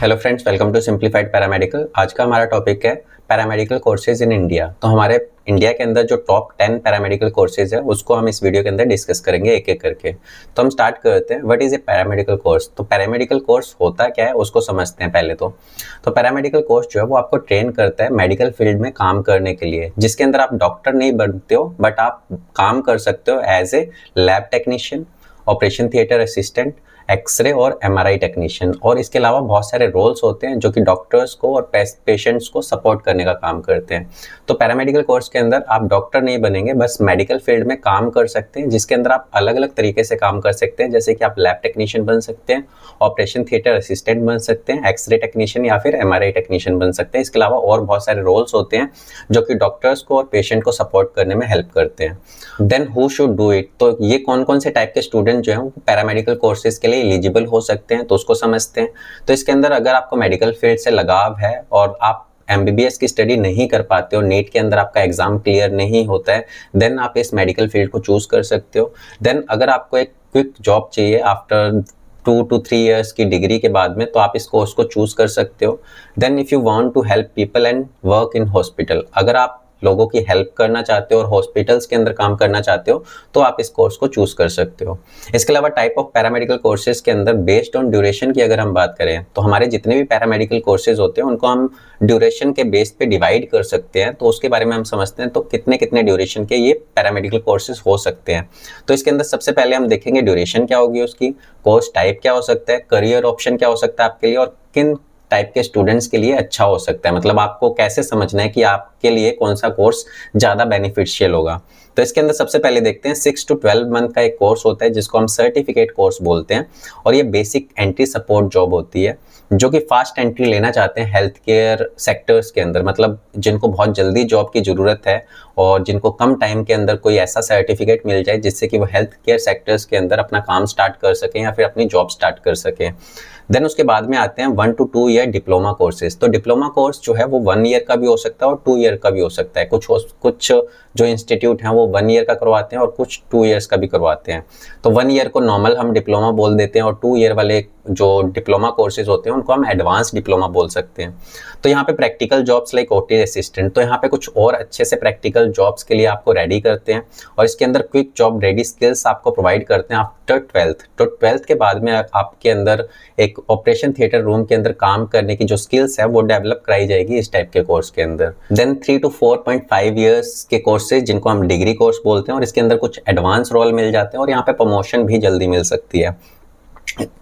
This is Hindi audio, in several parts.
Hello friends, welcome to simplified paramedical. आज का हमारा टॉपिक है पैरामेडिकल कोर्सेज इन इंडिया। तो हमारे इंडिया के अंदर जो टॉप 10 पैरामेडिकल कोर्सेज है उसको हम इस वीडियो के अंदर डिस्कस करेंगे एक एक करके। तो हम स्टार्ट करते हैं। What is a paramedical course? तो पैरामेडिकल कोर्स होता क्या है उसको समझते हैं पहले। तो पैरामेडिकल कोर्स जो है वो आपको ट्रेन करता है मेडिकल फील्ड में काम करने के लिए, जिसके अंदर आप डॉक्टर नहीं बनते हो बट आप काम कर सकते हो as a lab technician, operation theatre assistant, X-ray और एमआरआई टेक्नीशियन। और इसके अलावा बहुत सारे रोल्स होते हैं जो कि डॉक्टर्स को और पेशेंट्स को सपोर्ट करने का काम करते हैं। तो पैरामेडिकल कोर्स के अंदर आप डॉक्टर नहीं बनेंगे, बस मेडिकल फील्ड में काम कर सकते हैं, जिसके अंदर आप अलग अलग तरीके से काम कर सकते हैं। जैसे कि आप लैब टेक्नीशियन बन सकते हैं, ऑपरेशन थिएटर असिस्टेंट बन सकते हैं, एक्सरे टेक्नीशियन या फिर एमआरआई टेक्नीशियन बन सकते हैं। इसके अलावा और बहुत सारे रोल्स होते हैं जो कि डॉक्टर्स को और पेशेंट को सपोर्ट करने में हेल्प करते हैं। Then who should do it? तो ये कौन कौन से टाइप के स्टूडेंट जो हैं वो पैरामेडिकल कोर्सेज के लिए एलिजिबल हो सकते हैं, तो उसको समझते हैं। तो इसके अंदर अगर आपको मेडिकल फील्ड से लगाव है और आप एमबीबीएस की स्टडी नहीं कर पाते हो, नीट के अंदर आपका एग्जाम क्लियर नहीं होता है, देन आप इस मेडिकल फील्ड को चूज कर सकते हो। देन अगर आपको एक क्विक जॉब चाहिए आफ्टर 2 to 3 इयर्स की डिग्री के बाद में, तो आप इस कोर्स को चूज कर सकते हो। Then if you want to help people and work in hospital, अगर आप लोगों की हेल्प करना चाहते हो और हॉस्पिटल्स के अंदर काम करना चाहते हो तो आप इस कोर्स को चूज कर सकते हो। इसके अलावा टाइप ऑफ पैरामेडिकल कोर्सेज के अंदर बेस्ड ऑन ड्यूरेशन की अगर हम बात करें तो हमारे जितने भी पैरामेडिकल कोर्सेज होते हैं उनको हम ड्यूरेशन के बेस पे डिवाइड कर सकते हैं। तो उसके बारे में हम समझते हैं। तो कितने कितने ड्यूरेशन के ये पैरामेडिकल कोर्सेज हो सकते हैं। तो इसके अंदर सबसे पहले हम देखेंगे ड्यूरेशन क्या होगी उसकी, कोर्स टाइप क्या हो सकता है, करियर ऑप्शन क्या हो सकता है आपके लिए, और किन टाइप के स्टूडेंट्स के लिए अच्छा हो सकता है। मतलब आपको कैसे समझना है कि आपके लिए कौन सा कोर्स ज़्यादा बेनिफिशियल होगा। तो इसके अंदर सबसे पहले देखते हैं 6 to 12 मंथ का एक कोर्स होता है जिसको हम सर्टिफिकेट कोर्स बोलते हैं। और ये बेसिक एंट्री सपोर्ट जॉब होती है जो कि फास्ट एंट्री लेना चाहते हैं हेल्थ केयर सेक्टर्स के अंदर, मतलब जिनको बहुत जल्दी जॉब की ज़रूरत है और जिनको कम टाइम के अंदर कोई ऐसा सर्टिफिकेट मिल जाए जिससे कि वो हेल्थ केयर सेक्टर्स के अंदर अपना काम स्टार्ट कर सकें या फिर अपनी जॉब स्टार्ट कर सकें। देन उसके बाद में आते हैं 1 to 2 ईयर डिप्लोमा कोर्सेज। तो डिप्लोमा कोर्स जो है वो 1 ईयर का भी हो सकता है और 2 ईयर का भी हो सकता है। कुछ जो इंस्टीट्यूट हैं वो 1 ईयर का करवाते हैं और कुछ 2 ईयर्स का भी करवाते हैं। तो 1 ईयर को नॉर्मल हम डिप्लोमा बोल देते हैं और 2 ईयर वाले जो डिप्लोमा कोर्सेज होते हैं उनको हम एडवांस डिप्लोमा बोल सकते हैं। तो यहाँ पे practical jobs like OT assistant, तो यहाँ पे कुछ और अच्छे से प्रैक्टिकल जॉब्स के लिए आपको रेडी करते हैं और इसके अंदर क्विक जॉब रेडी स्किल्स आपको प्रोवाइड करते हैं आफ्टर 12th। तो 12th के बाद में आपके अंदर एक ऑपरेशन थिएटर रूम के अंदर काम करने की जो स्किल्स है वो डेवलप कराई जाएगी इस टाइप के कोर्स के अंदर। देन 3 to 4.5 ईयर्स के कोर्सेज जिनको हम डिग्री कोर्स बोलते हैं और इसके अंदर कुछ एडवांस रोल मिल जाते हैं और यहाँ पे प्रमोशन भी जल्दी मिल सकती है।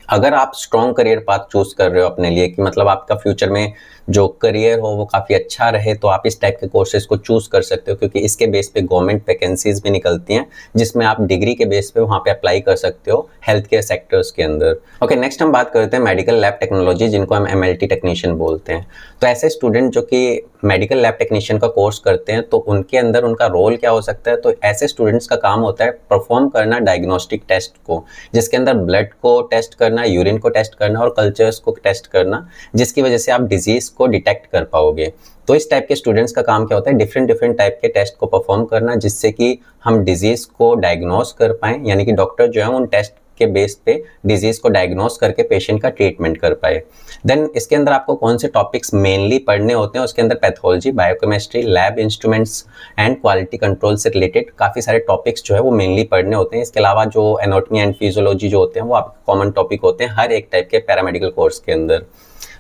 अगर आप स्ट्रॉन्ग करियर पाथ चूज कर रहे हो अपने लिए कि मतलब आपका फ्यूचर में जो करियर हो वो काफ़ी अच्छा रहे, तो आप इस टाइप के कोर्सेज को चूज कर सकते हो क्योंकि इसके बेस पे गवर्नमेंट वैकेंसीज भी निकलती हैं जिसमें आप डिग्री के बेस पे वहाँ पे अप्लाई कर सकते हो हेल्थ केयर सेक्टर्स के अंदर। ओके, नेक्स्ट हम बात करते हैं मेडिकल लैब टेक्नोलॉजी जिनको हम एमएलटी टेक्नीशियन बोलते हैं। तो ऐसे स्टूडेंट जो कि मेडिकल लैब टेक्नीशियन का कोर्स करते हैं तो उनके अंदर उनका रोल क्या हो सकता है? तो ऐसे स्टूडेंट्स का काम होता है परफॉर्म करना डायग्नोस्टिक टेस्ट को, जिसके अंदर ब्लड को टेस्ट करना, यूरिन को टेस्ट करना और कल्चर्स को टेस्ट करना, जिसकी वजह से आप डिजीज को डिटेक्ट कर पाओगे। तो इस टाइप के स्टूडेंट्स का काम क्या होता है? डिफरेंट टाइप के टेस्ट को परफॉर्म करना जिससे कि हम डिजीज को डायग्नोस कर पाएं, यानी कि डॉक्टर जो है उन टेस्ट के बेस पे डिजीज को डायग्नोस करके पेशेंट का ट्रीटमेंट कर पाए। देन इसके अंदर आपको कौन से टॉपिक्स मेनली पढ़ने होते हैं? उसके अंदर pathology, biochemistry, lab instruments and quality control से रिलेटेड काफ़ी सारे टॉपिक्स जो है वो मेनली पढ़ने होते हैं। इसके अलावा जो एनाटॉमी एंड फिजियोलॉजी जो होते हैं वो आपके कॉमन टॉपिक होते हैं हर एक टाइप के पैरामेडिकल कोर्स के अंदर।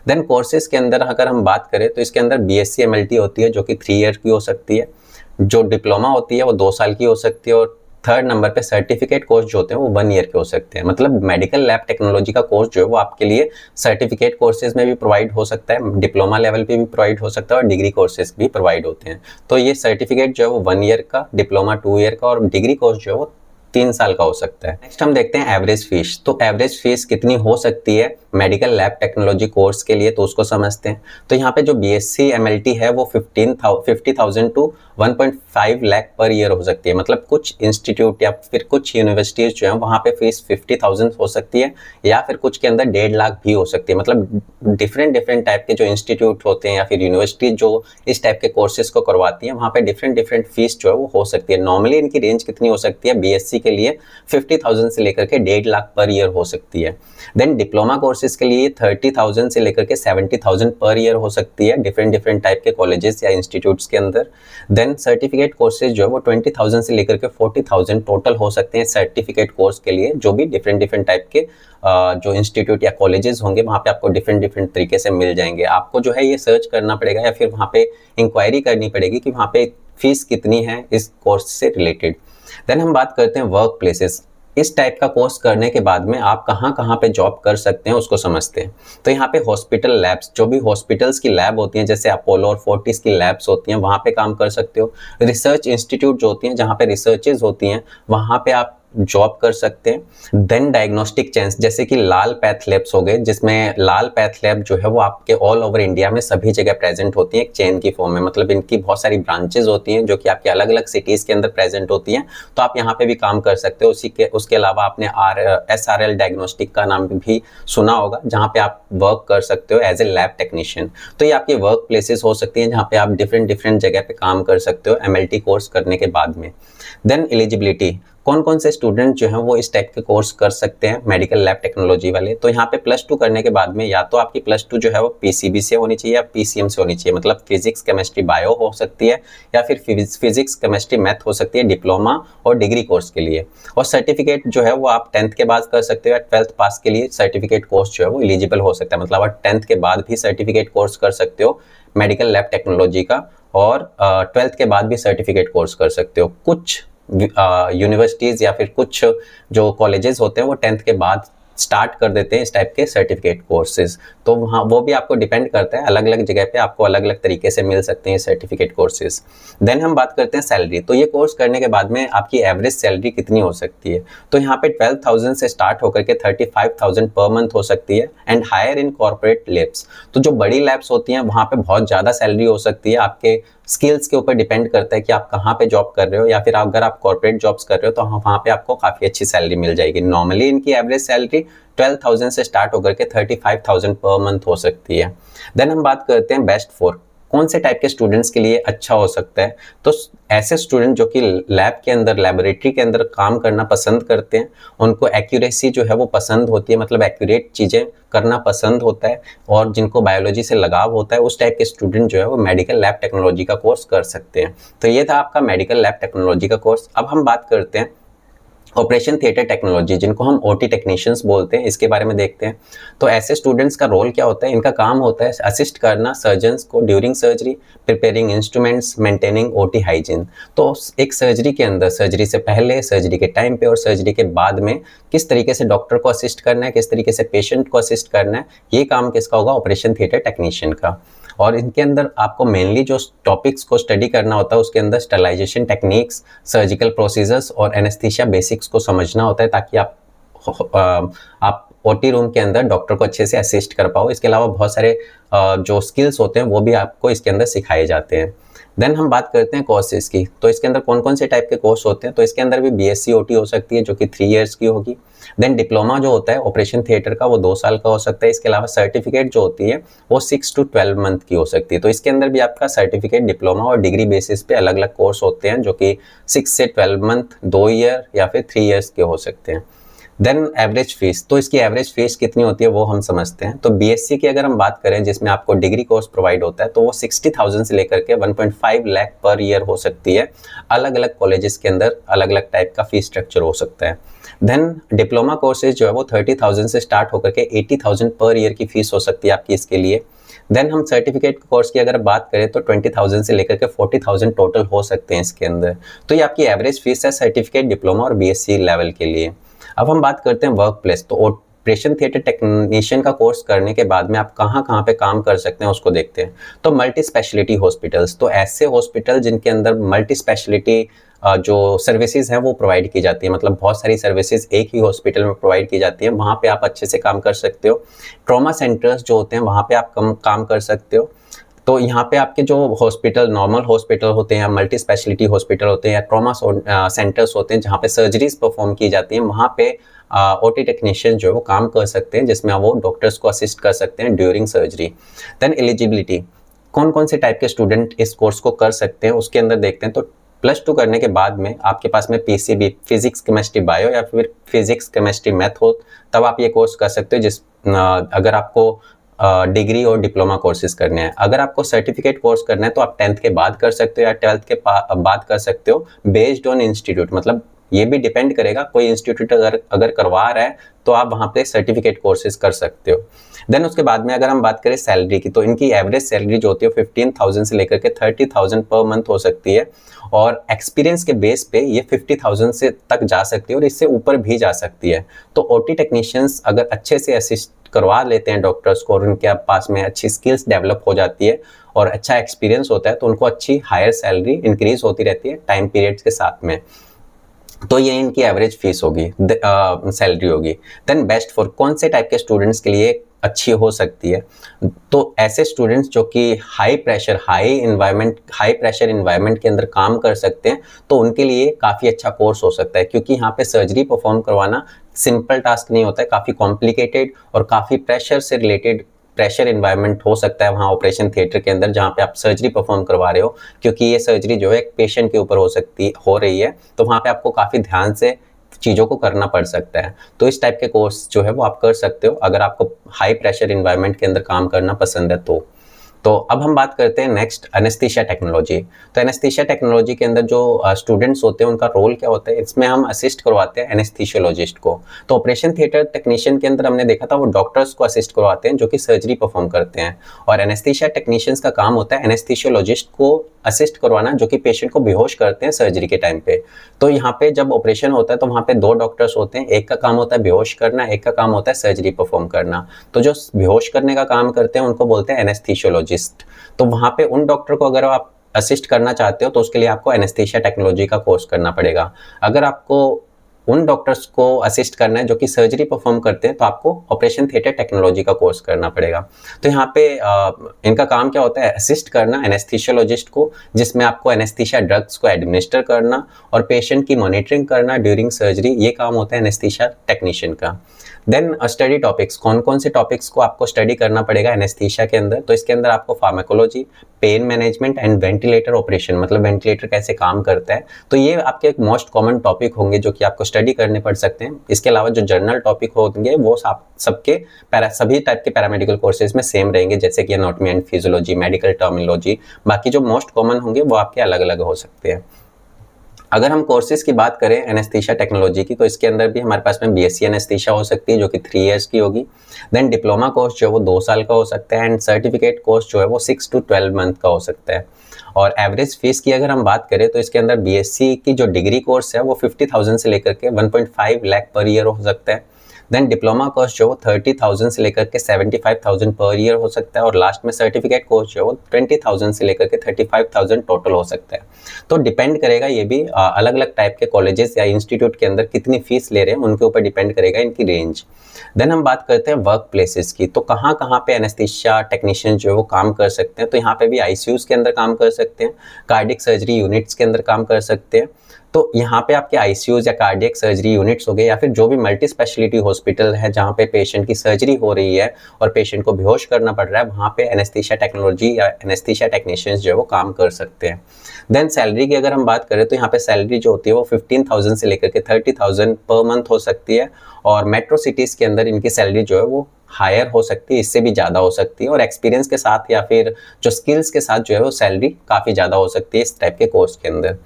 देन कोर्सेज के अंदर अगर हम बात करें तो इसके अंदर बीएससी एमएलटी होती है जो कि 3 ईयर की हो सकती है, जो डिप्लोमा होती है वो 2 साल की हो सकती है और थर्ड नंबर पे सर्टिफिकेट कोर्स जो होते हैं वो 1 ईयर के हो सकते हैं। मतलब मेडिकल लैब टेक्नोलॉजी का कोर्स जो है वो आपके लिए सर्टिफिकेट कोर्सेज में भी प्रोवाइड हो सकता है, डिप्लोमा लेवल पे भी प्रोवाइड हो सकता है और डिग्री कोर्सेज भी प्रोवाइड होते हैं। तो ये सर्टिफिकेट जो है वो 1 ईयर का, डिप्लोमा 2 ईयर का और डिग्री कोर्स जो है वो 3 साल का हो सकता है। नेक्स्ट हम देखते हैं एवरेज फीस। तो एवरेज फीस कितनी हो सकती है मेडिकल लैब टेक्नोलॉजी कोर्स के लिए, तो उसको समझते हैं। तो यहाँ पे जो बीएससी एमएलटी है वो 50,000 टू 1.5 लाख पर ईयर हो सकती है। मतलब कुछ इंस्टीट्यूट या फिर कुछ यूनिवर्सिटीज जो है वहाँ पे फीस 50,000 हो सकती है या फिर कुछ के अंदर 1.5 लाख भी हो सकती है। मतलब डिफरेंट टाइप के जो इंस्टीट्यूट होते हैं या फिर यूनिवर्सिटी जो इस टाइप के कोर्सेज को करवाती हैं वहाँ पे डिफरेंट फीस जो है वो हो सकती है। नॉर्मली इनकी रेंज कितनी हो सकती है? बीएससी के लिए 50,000 से लेकर के 1.5 लाख पर ईयर हो सकती है। देन डिप्लोमा कोर्सेज के लिए 30,000 से लेकर के 70,000 पर ईयर हो सकती है डिफरेंट टाइप के कॉलेजेस या इंस्टीट्यूट्स के अंदर। देन सर्टिफिकेट कोर्सेज जो है वो 20,000 से लेकर के 40,000 टोटल हो सकते हैं सर्टिफिकेट कोर्स के लिए, जो भी डिफरेंट टाइप के जो इंस्टीट्यूट या कॉलेजेस होंगे वहाँ पे आपको डिफरेंट तरीके से मिल जाएंगे। आपको जो है ये सर्च करना पड़ेगा या फिर वहाँ पे इंक्वायरी करनी पड़ेगी कि वहाँ पे फीस कितनी है इस कोर्स से रिलेटेड। देन हम बात करते हैं वर्क प्लेसेस। इस टाइप का कोर्स करने के बाद में आप कहाँ पे जॉब कर सकते हैं उसको समझते हैं। तो यहाँ पे हॉस्पिटल लैब्स, जो भी हॉस्पिटल्स की लैब होती हैं जैसे अपोलो और फोर्टिस की लैब्स होती हैं, वहाँ पे काम कर सकते हो। रिसर्च इंस्टीट्यूट जो होती हैं जहाँ पे रिसर्चेज होती हैं वहाँ पे आप जॉब कर सकते हैं। देन डायग्नोस्टिक चेन्स जैसे कि लाल पैथ लैब्स हो गए, जिसमें लाल पैथ लैब जो है वो आपके ऑल ओवर इंडिया में सभी जगह प्रेजेंट होती है एक चेन की फॉर्म में, मतलब इनकी बहुत सारी ब्रांचेज होती हैं जो कि आपके अलग अलग सिटीज के अंदर प्रेजेंट होती हैं। तो आप यहाँ पे भी काम कर सकते हो। उसके अलावा आपने SRL डायग्नोस्टिक का नाम भी सुना होगा, जहाँ पे आप वर्क कर सकते हो एज ए लैब टेक्नीशियन। तो ये आपकी वर्क प्लेसेस हो सकती हैं जहाँ पे आप डिफरेंट जगह पे काम कर सकते हो MLT कोर्स करने के बाद में। देन एलिजिबिलिटी, कौन से स्टूडेंट जो हैं वो इस टाइप के कोर्स कर सकते हैं मेडिकल लैब टेक्नोलॉजी वाले। तो यहाँ पे +2 करने के बाद में या तो आपकी +2 जो है वो PCB से होनी चाहिए या PCM से होनी चाहिए, मतलब फिजिक्स केमिस्ट्री बायो हो सकती है या फिर फिजिक्स केमिस्ट्री मैथ हो सकती है डिप्लोमा और डिग्री कोर्स के लिए। और सर्टिफिकेट जो है वो आप 10th के बाद कर सकते हो या 12th पास के लिए सर्टिफिकेट कोर्स जो है वो एलिजिबल हो सकता है, मतलब आप 10th के बाद भी सर्टिफिकेट कोर्स कर सकते हो मेडिकल लैब टेक्नोलॉजी का, और 12th के बाद भी सर्टिफिकेट कोर्स कर सकते हो। कुछ यूनिवर्सिटीज़ या फिर कुछ जो कॉलेजेस होते हैं वो 10th के बाद स्टार्ट कर देते हैं इस टाइप के सर्टिफिकेट कोर्सेज। तो वहाँ वो भी आपको डिपेंड करता है, अलग अलग जगह पे आपको अलग अलग तरीके से मिल सकते हैं सर्टिफिकेट कोर्सेज। देन हम बात करते हैं सैलरी। तो ये कोर्स करने के बाद में आपकी एवरेज सैलरी कितनी हो सकती है। तो यहाँ पे 12,000 से स्टार्ट होकर के 35,000 पर मंथ हो सकती है and higher in corporate labs. तो जो बड़ी लैब्स होती हैं वहाँ पे बहुत ज़्यादा सैलरी हो सकती है। आपके स्किल्स के ऊपर डिपेंड करता है कि आप कहाँ पे जॉब कर रहे हो, या फिर अगर आप कॉर्पोरेट जॉब्स कर रहे हो तो वहाँ पे आपको काफ़ी अच्छी सैलरी मिल जाएगी। नॉर्मली इनकी एवरेज सैलरी 12,000 से स्टार्ट होकर के 35,000 पर मंथ हो सकती है। देन हम बात करते हैं बेस्ट फॉर, कौन से टाइप के स्टूडेंट्स के लिए अच्छा हो सकता है। तो ऐसे स्टूडेंट जो कि लैब के अंदर लैबोरेटरी के अंदर काम करना पसंद करते हैं, उनको एक्यूरेसी जो है वो पसंद होती है, मतलब एक्यूरेट चीज़ें करना पसंद होता है, और जिनको बायोलॉजी से लगाव होता है उस टाइप के स्टूडेंट जो है वो मेडिकल लैब टेक्नोलॉजी का कोर्स कर सकते हैं। तो ये था आपका मेडिकल लैब टेक्नोलॉजी का कोर्स। अब हम बात करते हैं ऑपरेशन थिएटर टेक्नोलॉजी, जिनको हम OT टेक्नीशियंस बोलते हैं, इसके बारे में देखते हैं। तो ऐसे स्टूडेंट्स का रोल क्या होता है। इनका काम होता है असिस्ट करना सर्जन्स को during surgery, preparing instruments, maintaining OT hygiene. तो एक सर्जरी के अंदर, सर्जरी से पहले, सर्जरी के टाइम पे और सर्जरी के बाद में किस तरीके से डॉक्टर को असिस्ट करना है, किस तरीके से पेशेंट को असिस्ट करना है, ये काम किसका होगा, ऑपरेशन थिएटर टेक्नीशियन का। और इनके अंदर आपको मेनली जो टॉपिक्स को स्टडी करना होता है उसके अंदर स्टरलाइजेशन टेक्निक्स, सर्जिकल प्रोसीजर्स और एनेस्थीसिया बेसिक्स को समझना होता है, ताकि आप OT रूम के अंदर डॉक्टर को अच्छे से असिस्ट कर पाओ। इसके अलावा बहुत सारे जो स्किल्स होते हैं वो भी आपको इसके अंदर सिखाए जाते हैं। देन हम बात करते हैं कोर्सेज की। तो इसके अंदर कौन से टाइप के कोर्स होते हैं। तो इसके अंदर भी BSc OT हो सकती है जो कि 3 इयर्स की होगी। देन डिप्लोमा जो होता है ऑपरेशन थिएटर का वो 2 साल का हो सकता है। इसके अलावा सर्टिफिकेट जो होती है वो 6 to 12 मंथ की हो सकती है। तो इसके अंदर भी आपका सर्टिफिकेट डिप्लोमा और डिग्री बेसिस पे अलग अलग कोर्स होते हैं जो कि 6 से 12 मंथ, 2 ईयर या फिर 3 इयर्स के हो सकते हैं। देन एवरेज फीस, तो इसकी एवरेज फीस कितनी होती है वो हम समझते हैं। तो BSc की अगर हम बात करें जिसमें आपको डिग्री कोर्स प्रोवाइड होता है तो वो 60,000 से लेकर के 1.5 लाख पर ईयर हो सकती है। अलग अलग कॉलेजेस के अंदर अलग अलग टाइप का फीस स्ट्रक्चर हो सकता है। देन डिप्लोमा कोर्सेज जो है वो 30,000 से स्टार्ट होकर के 80,000 पर ईयर की फीस हो सकती है आपकी इसके लिए। देन हम सर्टिफिकेट कोर्स की अगर बात करें तो 20,000 से लेकर के 40,000 टोटल हो सकते हैं इसके अंदर। तो ये आपकी एवरेज फीस है सर्टिफिकेट, डिप्लोमा और BSc लेवल के लिए। अब हम बात करते हैं वर्क प्लेस। तो ऑपरेशन थिएटर टेक्नीशियन का कोर्स करने के बाद में आप कहाँ पे काम कर सकते हैं उसको देखते हैं। तो मल्टी स्पेशलिटी हॉस्पिटल्स, तो ऐसे हॉस्पिटल जिनके अंदर मल्टी स्पेशलिटी जो सर्विसेज हैं वो प्रोवाइड की जाती है, मतलब बहुत सारी सर्विसेज एक ही हॉस्पिटल में प्रोवाइड की जाती है, वहाँ पे आप अच्छे से काम कर सकते हो। ट्रॉमा सेंटर्स जो होते हैं वहाँ पे आप काम कर सकते हो। तो यहाँ पे आपके जो हॉस्पिटल, नॉर्मल हॉस्पिटल होते हैं, मल्टी स्पेशलिटी हॉस्पिटल होते हैं या ट्रॉमा सेंटर्स होते हैं जहाँ पे सर्जरीज परफॉर्म की जाती हैं, वहाँ पे OT टेक्नीशियन जो है वो काम कर सकते हैं, जिसमें वो डॉक्टर्स को असिस्ट कर सकते हैं ड्यूरिंग सर्जरी। देन एलिजिबिलिटी, कौन से टाइप के स्टूडेंट इस कोर्स को कर सकते हैं उसके अंदर देखते हैं। तो +2 करने के बाद में आपके पास में पीसीबी, फिजिक्स केमिस्ट्री बायो या फिर फिजिक्स केमिस्ट्री मैथ हो, तब आप ये कोर्स कर सकते हो। अगर आपको डिग्री और डिप्लोमा कोर्सेज करने हैं। अगर आपको सर्टिफिकेट कोर्स करना है तो आप 10th के बाद कर सकते हो या 12th के बाद कर सकते हो, बेस्ड ऑन इंस्टीट्यूट। मतलब ये भी डिपेंड करेगा, कोई इंस्टीट्यूट अगर करवा रहा है तो आप वहाँ पे सर्टिफिकेट कोर्सेज कर सकते हो। देन उसके बाद में अगर हम बात करें सैलरी की, तो इनकी एवरेज सैलरी जो होती है 15,000 से लेकर के 30,000 पर मंथ हो सकती है, और एक्सपीरियंस के बेस पे ये 50,000 से तक जा सकती है और इससे ऊपर भी जा सकती है। तो ओटी टेक्नीशियंस अगर अच्छे से असिस्ट करवा लेते हैं डॉक्टर्स को और उनके पास में अच्छी स्किल्स डेवलप हो जाती है और अच्छा एक्सपीरियंस होता है, तो उनको अच्छी हायर सैलरी इंक्रीज होती रहती है टाइम पीरियड्स के साथ में। तो ये इनकी एवरेज फीस होगी, सैलरी होगी। देन बेस्ट फॉर कौन से टाइप के स्टूडेंट्स के लिए अच्छी हो सकती है, तो ऐसे स्टूडेंट्स जो कि हाई प्रेशर इन्वायरमेंट के अंदर काम कर सकते हैं, तो उनके लिए काफ़ी अच्छा कोर्स हो सकता है, क्योंकि यहाँ पे सर्जरी परफॉर्म करवाना सिंपल टास्क नहीं होता है, काफ़ी कॉम्प्लिकेटेड और काफ़ी प्रेशर इन्वायरमेंट हो सकता है वहाँ ऑपरेशन थिएटर के अंदर, जहाँ पे आप सर्जरी परफॉर्म करवा रहे हो, क्योंकि ये सर्जरी जो है एक पेशेंट के ऊपर हो रही है, तो वहाँ पे आपको काफ़ी ध्यान से चीज़ों को करना पड़ सकता है। तो इस टाइप के कोर्स जो है वो आप कर सकते हो अगर आपको हाई प्रेशर इन्वायरमेंट के अंदर काम करना पसंद है तो अब हम बात करते हैं नेक्स्ट एनेस्थीसिया टेक्नोलॉजी। तो एनेस्थीसिया टेक्नोलॉजी के अंदर जो स्टूडेंट्स होते हैं उनका रोल क्या होता है, इसमें हम असिस्ट करवाते हैं एनेस्थीसियोलॉजिस्ट को। तो ऑपरेशन थिएटर टेक्नीशियन के अंदर हमने देखा था वो डॉक्टर्स को असिस्ट करवाते हैं जो कि सर्जरी परफॉर्म करते हैं, और एनेस्थीसिया टेक्नीशियंस का काम होता है एनेस्थीसियोलॉजिस्ट को असिस्ट करवाना जो कि पेशेंट को बेहोश करते हैं सर्जरी के टाइम पे। तो यहाँ पे जब ऑपरेशन होता है तो वहाँ पे 2 डॉक्टर्स होते हैं, एक का काम होता है बेहोश करना, एक का काम होता है सर्जरी परफॉर्म करना। तो जो बेहोश करने का काम करते हैं उनको बोलते हैं एनेस्थीसियोलॉजिस्ट। तो वहाँ पे उन डॉक्टर को अगर आप असिस्ट करना चाहते हो तो उसके लिए आपको एनेस्थीसिया टेक्नोलॉजी का कोर्स करना पड़ेगा। अगर आपको उन डॉक्टर्स को असिस्ट करना है जो कि सर्जरी परफॉर्म करते हैं तो आपको ऑपरेशन थिएटर टेक्नोलॉजी का कोर्स करना पड़ेगा। तो यहाँ पे इनका काम क्या होता है, असिस्ट करना एनेस्थीसियोलॉजिस्ट को, जिसमें आपको एनेस्थीसिया ड्रग्स को एडमिनिस्टर करना और पेशेंट की मॉनिटरिंग करना ड्यूरिंग सर्जरी, ये काम होता है एनेस्थीसिया टेक्नीशियन का। देन स्टडी टॉपिक्स, कौन कौन से टॉपिक्स को आपको स्टडी करना पड़ेगा एनेस्थीसिया के अंदर, तो इसके अंदर आपको pharmacology, pain management and ventilator operation, मतलब वेंटिलेटर कैसे काम करता है, तो ये आपके एक मोस्ट कॉमन टॉपिक होंगे जो कि आपको स्टडी करने पड़ सकते हैं। इसके अलावा जो जनरल टॉपिक होंगे वो सबके सभी टाइप के पैरामेडिकल कोर्सेज में सेम रहेंगे, जैसे कि anatomy and physiology, medical terminology. बाकी जो मोस्ट कॉमन होंगे वो आपके अलग अलग हो सकते हैं। अगर हम कोर्सेज की बात करें एनेस्थीसिया टेक्नोलॉजी की, तो इसके अंदर भी हमारे पास में बीएससी एनेस्थीसिया हो सकती है जो कि 3 इयर्स की होगी। देन डिप्लोमा कोर्स जो है वो 2 साल का हो सकता है, एंड सर्टिफिकेट कोर्स जो है वो 6 to 12 मंथ का हो सकता है। और एवरेज फीस की अगर हम बात करें तो इसके अंदर बीएससी की जो डिग्री कोर्स है वो 50,000 से लेकर के 1.5 लाख पर ईयर हो सकता है। देन डिप्लोमा कोर्स जो 30,000 से लेकर के 75,000 पर ईयर हो सकता है, और लास्ट में सर्टिफिकेट कोर्स जो 20,000 से लेकर के 35,000 टोटल हो सकता है। तो डिपेंड करेगा, ये भी अलग अलग टाइप के कॉलेजेस या इंस्टीट्यूट के अंदर कितनी फीस ले रहे हैं उनके ऊपर डिपेंड करेगा इनकी रेंज। देन हम बात करते हैं वर्क प्लेसेस की, तो कहाँ कहाँ पे एनेस्थीसिया टेक्नीशियन जो है वो काम कर सकते हैं, तो यहाँ पे भी आईसीयूज के अंदर काम कर सकते हैं, कार्डियक सर्जरी यूनिट्स के अंदर काम कर सकते हैं। तो यहाँ पे आपके आईसीयूज या कार्डियक सर्जरी यूनिट्स हो गए, या फिर जो भी मल्टी स्पेशलिटी हॉस्पिटल है जहाँ पे पेशेंट की सर्जरी हो रही है और पेशेंट को बेहोश करना पड़ रहा है, वहाँ पे एनेस्थीसिया टेक्नोलॉजी या एनेस्थीसिया टेक्नीशियंस जो है वो काम कर सकते हैं। देन सैलरी की अगर हम बात करें तो यहाँ पे सैलरी जो होती है वो 15,000 से लेकर के 30,000 पर मंथ हो सकती है, और मेट्रो सिटीज़ के अंदर इनकी सैलरी जो है वो हायर हो सकती है, इससे भी ज़्यादा हो सकती है, और एक्सपीरियंस के साथ या फिर जो स्किल्स के साथ जो है वो सैलरी काफ़ी ज़्यादा हो सकती है इस टाइप के कोर्स के अंदर।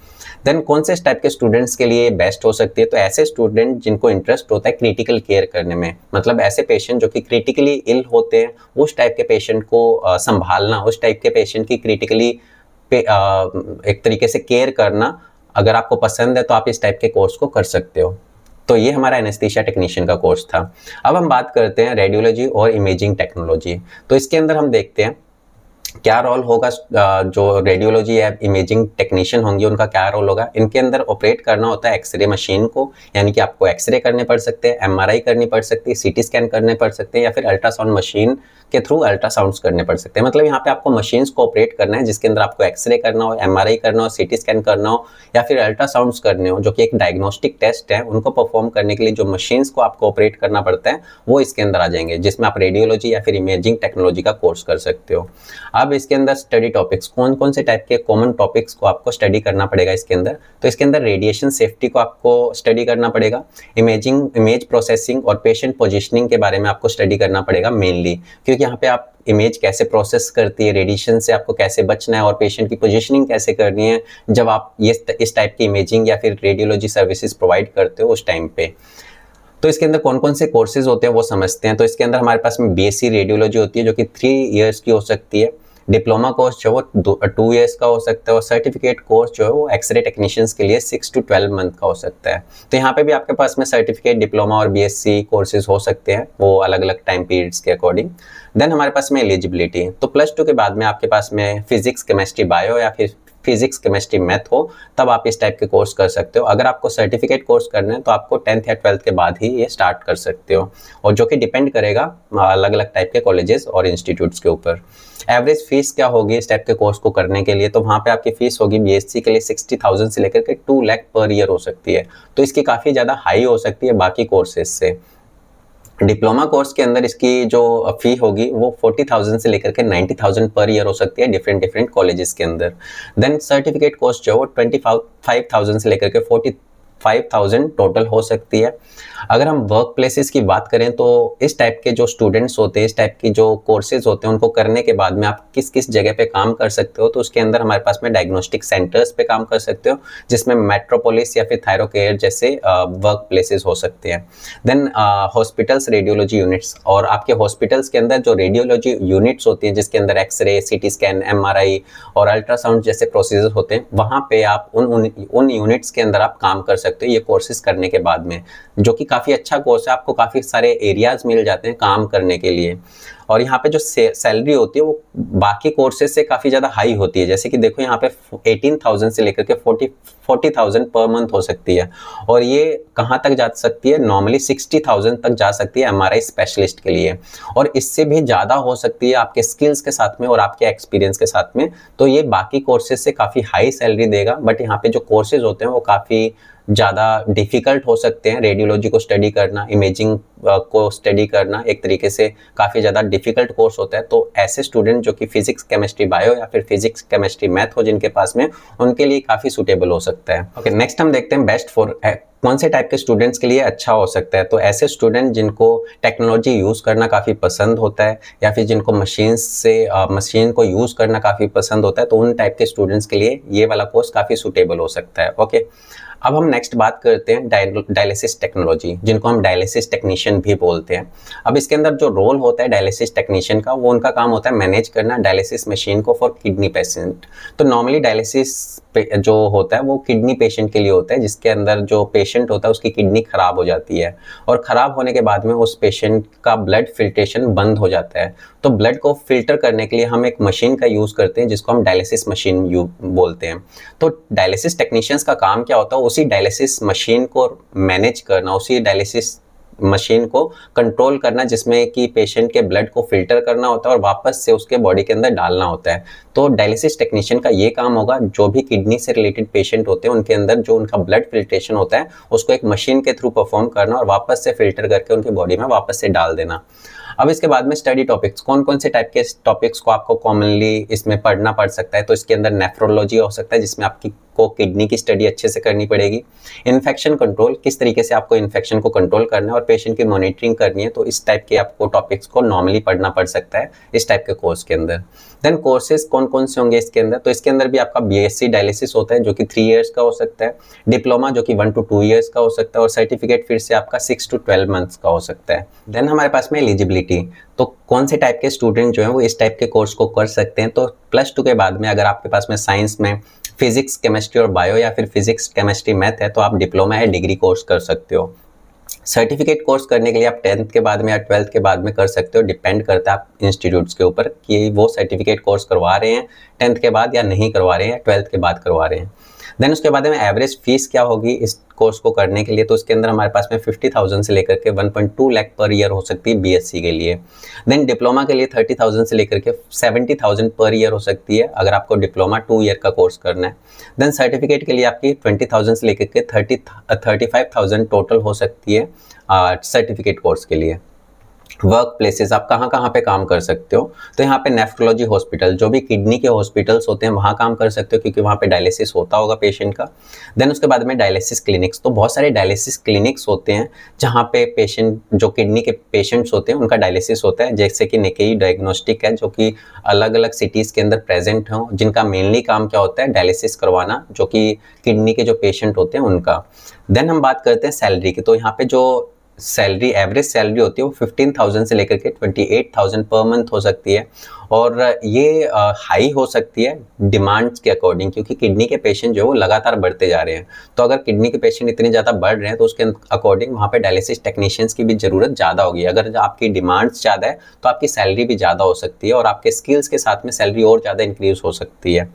देन कौन से टाइप के स्टूडेंट्स के लिए बेस्ट हो सकती है, तो ऐसे स्टूडेंट जिनको इंटरेस्ट होता है क्रिटिकल केयर करने में, मतलब ऐसे पेशेंट जो कि क्रिटिकली इल होते हैं, उस टाइप के पेशेंट को संभालना, उस टाइप के पेशेंट की क्रिटिकली एक तरीके से केयर करना अगर आपको पसंद है तो आप इस टाइप के कोर्स को कर सकते हो। तो ये हमारा एनेस्थीसिया टेक्नीशियन का कोर्स था। अब हम बात करते हैं रेडियोलॉजी और इमेजिंग टेक्नोलॉजी। तो इसके अंदर हम देखते हैं क्या रोल होगा, जो रेडियोलॉजी या इमेजिंग टेक्नीशियन होंगे उनका क्या रोल होगा। इनके अंदर ऑपरेट करना होता है एक्सरे मशीन को, यानी कि आपको एक्सरे करने पड़ सकते हैं, एमआरआई करनी पड़ सकती है, सीटी स्कैन करने पड़ सकते हैं, या फिर अल्ट्रासाउंड मशीन के थ्रू अल्ट्रासाउंड्स करने पड़ सकते हैं। मतलब यहाँ पे आपको मशीन्स को ऑपरेट करना है जिसके अंदर आपको एक्सरे करना हो, एमआरआई करना हो, सीटी स्कैन करना हो, या फिर अल्ट्रासाउंड्स करने हो, जो कि एक डायग्नोस्टिक टेस्ट है। उनको परफॉर्म करने के लिए जो मशीन्स को आपको ऑपरेट करना पड़ता है वो इसके अंदर आ जाएंगे, जिसमें आप रेडियोलॉजी या फिर इमेजिंग टेक्नोलॉजी का कोर्स कर सकते हो। अब इसके अंदर स्टडी टॉपिक्स, कौन कौन से टाइप के कॉमन टॉपिक्स को आपको स्टडी करना पड़ेगा इसके अंदर। तो इसके अंदर रेडिएशन सेफ्टी को आपको स्टडी करना पड़ेगा, इमेज प्रोसेसिंग और पेशेंट पोजिशनिंग के बारे में आपको स्टडी करना पड़ेगा मेनली, क्योंकि यहाँ पे आप इमेज कैसे प्रोसेस करती है, रेडिएशन से आपको कैसे बचना है और पेशेंट की पोजीशनिंग कैसे करनी है जब आप ये इस टाइप की इमेजिंग या फिर रेडियोलॉजी सर्विसेज प्रोवाइड करते हो उस टाइम पे। तो इसके अंदर कौन कौन से कोर्सेज होते हैं वो समझते हैं। तो इसके अंदर हमारे पास में बीएससी रेडियोलॉजी होती है जो कि 3 इयर्स की हो सकती है, डिप्लोमा कोर्स जो वो 2 इयर्स का हो सकता है और सर्टिफिकेट कोर्स जो है वो एक्सरे टेक्नीशियंस के लिए 6 to 12 मंथ का हो सकता है। तो यहाँ पे भी आपके पास में सर्टिफिकेट, डिप्लोमा और बीएससी कोर्सेज हो सकते हैं, वो अलग अलग टाइम पीरियड्स के अकॉर्डिंग। देन हमारे पास में एलिजिबिलिटी, तो +2 के बाद में आपके पास में फिजिक्स, केमिस्ट्री, बायो या फिर फिजिक्स, केमिस्ट्री, मैथ हो तब आप इस टाइप के कोर्स कर सकते हो। अगर आपको सर्टिफिकेट कोर्स करना है तो आपको 10th या 12th के बाद ही ये स्टार्ट कर सकते हो, और जो कि डिपेंड करेगा अलग अलग टाइप के कॉलेजेस और इंस्टीट्यूट्स के ऊपर। एवरेज फीस क्या होगी इस टाइप के कोर्स को करने के लिए, तो वहाँ पे आपकी फीस होगी बीएससी के लिए 60,000 से लेकर के 2 लाख पर ईयर हो सकती है। तो इसकी काफ़ी ज़्यादा हाई हो सकती है बाकी कोर्सेज से। डिप्लोमा कोर्स के अंदर इसकी जो फी होगी वो 40,000 से लेकर के 90,000 पर ईयर हो सकती है डिफरेंट कॉलेजेस के अंदर। देन सर्टिफिकेट कोर्स जो है वो 25,000 से लेकर के 45,000 टोटल हो सकती है। अगर हम वर्क प्लेसेस की बात करें तो इस टाइप के जो स्टूडेंट्स होते हैं, इस टाइप की जो कोर्सेज होते हैं, उनको करने के बाद में आप किस किस जगह पे काम कर सकते हो, तो उसके अंदर हमारे पास में डायग्नोस्टिक सेंटर्स पे काम कर सकते हो, जिसमें मेट्रोपोलिस या फिर थायरोकेयर जैसे वर्क प्लेसेस हो सकते हैं। देन हॉस्पिटल्स, रेडियोलॉजी यूनिट्स, और आपके हॉस्पिटल्स के अंदर जो रेडियोलॉजी यूनिट्स होती हैं जिसके अंदर एक्सरे, सीटी स्कैन, MRI और अल्ट्रासाउंड जैसे प्रोसीजर होते हैं, वहाँ पे आप उन यूनिट्स के अंदर आप काम कर सकते हो ये कोर्सेज करने के बाद में, जो कि काफ़ी अच्छा कोर्स है। आपको काफ़ी सारे एरियाज मिल जाते हैं काम करने के लिए, और यहाँ पे जो सैलरी होती है वो बाकी कोर्सेज से काफ़ी ज़्यादा हाई होती है। जैसे कि देखो यहाँ पे 18,000 से लेकर के 40,000 पर मंथ हो सकती है, और ये कहाँ तक जा सकती है, नॉर्मली 60,000 तक जा सकती है MRI स्पेशलिस्ट के लिए, और इससे भी ज़्यादा हो सकती है आपके स्किल्स के साथ में और आपके एक्सपीरियंस के साथ में। तो ये बाकी कोर्सेज से काफ़ी हाई सैलरी देगा, बट यहाँ पे जो कोर्सेज होते हैं वो काफ़ी ज़्यादा डिफ़िकल्ट हो सकते हैं। रेडियोलॉजी को स्टडी करना, इमेजिंग को स्टडी करना एक तरीके से काफ़ी ज़्यादा डिफ़िकल्ट कोर्स होता है। तो ऐसे स्टूडेंट जो कि फिजिक्स, केमिस्ट्री, बायो या फिर फिजिक्स, केमिस्ट्री, मैथ हो जिनके पास में, उनके लिए काफ़ी सूटेबल हो सकता है। ओके, नेक्स्ट हम देखते हैं बेस्ट फॉर कौन से टाइप के स्टूडेंट्स के लिए अच्छा हो सकता है। तो ऐसे स्टूडेंट जिनको टेक्नोलॉजी यूज़ करना काफ़ी पसंद होता है या फिर जिनको मशीन को यूज़ करना काफ़ी पसंद होता है, तो उन टाइप के स्टूडेंट्स के लिए ये वाला कोर्स काफ़ी सूटेबल हो सकता है। ओके, अब हम नेक्स्ट बात करते हैं डायलिसिस टेक्नोलॉजी, जिनको हम डायलिसिस टेक्नीशियन भी बोलते हैं। अब इसके अंदर जो रोल होता है डायलिसिस टेक्नीशियन का, वो उनका काम होता है मैनेज करना डायलिसिस मशीन को फॉर किडनी पेशेंट। तो नॉर्मली डायलिसिस जो होता है वो किडनी पेशेंट के लिए होता है, जिसके अंदर जो पेशेंट होता है उसकी किडनी खराब हो जाती है, और ख़राब होने के बाद में उस पेशेंट का ब्लड फिल्ट्रेशन बंद हो जाता है। तो ब्लड को फिल्टर करने के लिए हम एक मशीन का यूज़ करते हैं जिसको हम डायलिसिस मशीन बोलते हैं। तो डायलिसिस टेक्नीशियंस का काम क्या होता है, उसी डायलिसिस मशीन को मैनेज करना, उसी डायलिसिस मशीन को कंट्रोल करना, जिसमें कि पेशेंट के ब्लड को फिल्टर करना होता है और वापस से उसके बॉडी के अंदर डालना होता है। तो डायलिसिस टेक्नीशियन का ये काम होगा, जो भी किडनी से रिलेटेड पेशेंट होते हैं उनके अंदर जो उनका ब्लड फिल्ट्रेशन होता है उसको एक मशीन के थ्रू परफॉर्म करना और वापस से फिल्टर करके उनकी बॉडी में वापस से डाल देना। अब इसके बाद में स्टडी टॉपिक्स, कौन कौन से टाइप के टॉपिक्स को आपको कॉमनली इसमें पढ़ना पड़ सकता है। तो इसके अंदर नेफ्रोलॉजी हो सकता है, जिसमें आपकी को किडनी की स्टडी अच्छे से करनी पड़ेगी। इन्फेक्शन कंट्रोल, किस तरीके से आपको इन्फेक्शन को कंट्रोल करना है और पेशेंट की मॉनिटरिंग करनी है, तो इस टाइप के आपको टॉपिक्स को नॉर्मली पढ़ना पड़ सकता है इस टाइप के कोर्स के अंदर। देन कोर्सेज कौन कौन से होंगे इसके अंदर, तो इसके अंदर भी आपका बीएससी डायलिसिस होता है जो कि 3 इयर्स का हो सकता है, डिप्लोमा जो कि 1 to 2 इयर्स का हो सकता है, और सर्टिफिकेट फिर से आपका 6 to 12 मंथ्स का हो सकता है। देन हमारे पास में एलिजिबिलिटी, तो कौन से टाइप के स्टूडेंट जो है वो इस टाइप के कोर्स को कर सकते हैं। तो +2 के बाद में अगर आपके पास में साइंस में फिजिक्स, केमिस्ट्री और बायो या फिर फिजिक्स, केमिस्ट्री, मैथ है, तो आप डिप्लोमा या डिग्री कोर्स कर सकते हो। सर्टिफिकेट कोर्स करने के लिए आप 10th के बाद में या 12th के बाद में कर सकते हो, डिपेंड करता है आप इंस्टीट्यूट्स के ऊपर कि वो सर्टिफिकेट कोर्स करवा रहे हैं 10th के बाद या नहीं करवा रहे हैं, 12th के बाद करवा रहे हैं। देन उसके बाद में एवरेज फीस क्या होगी इस कोर्स को करने के लिए, तो उसके अंदर हमारे पास में 50,000 से लेकर के 1.2 लाख पर ईयर हो सकती है बीएससी के लिए। देन डिप्लोमा के लिए 30,000 से लेकर के 70,000 पर ईयर हो सकती है अगर आपको डिप्लोमा 2 ईयर का कोर्स करना है। देन सर्टिफिकेट के लिए आपकी 20,000 से लेकर के 35,000 टोटल हो सकती है सर्टिफिकेट कोर्स के लिए। वर्क प्लेसेस, आप कहाँ कहाँ पे काम कर सकते हो, तो यहाँ पे नेफ्रोलॉजी हॉस्पिटल, जो भी किडनी के हॉस्पिटल्स होते हैं वहाँ काम कर सकते हो, क्योंकि वहाँ पे डायलिसिस होता होगा पेशेंट का। देन उसके बाद में डायलिसिस क्लिनिक्स, तो बहुत सारे डायलिसिस क्लिनिक्स होते हैं जहाँ पे पेशेंट, जो किडनी के पेशेंट्स होते हैं उनका डायलिसिस होता है, जैसे कि निकेई डायग्नोस्टिक है जो कि अलग अलग सिटीज़ के अंदर प्रेजेंट हों, जिनका मेनली काम क्या होता है, डायलिसिस करवाना, जो कि किडनी के जो पेशेंट होते हैं उनका। देन हम बात करते हैं सैलरी की, तो यहाँ पे जो सैलरी, एवरेज सैलरी होती है वो 15,000 से लेकर के 28,000 पर मंथ हो सकती है, और ये हाई हो सकती है डिमांड्स के अकॉर्डिंग, क्योंकि किडनी के पेशेंट जो है वो लगातार बढ़ते जा रहे हैं। तो अगर किडनी के पेशेंट इतने ज़्यादा बढ़ रहे हैं तो उसके अकॉर्डिंग वहाँ पे डायलिसिस टेक्नीशियंस की भी ज़रूरत ज़्यादा होगी। अगर आपकी डिमांड्स ज़्यादा है तो आपकी सैलरी भी ज़्यादा हो सकती है, और आपके स्किल्स के साथ में सैलरी और ज़्यादा इंक्रीज हो सकती है।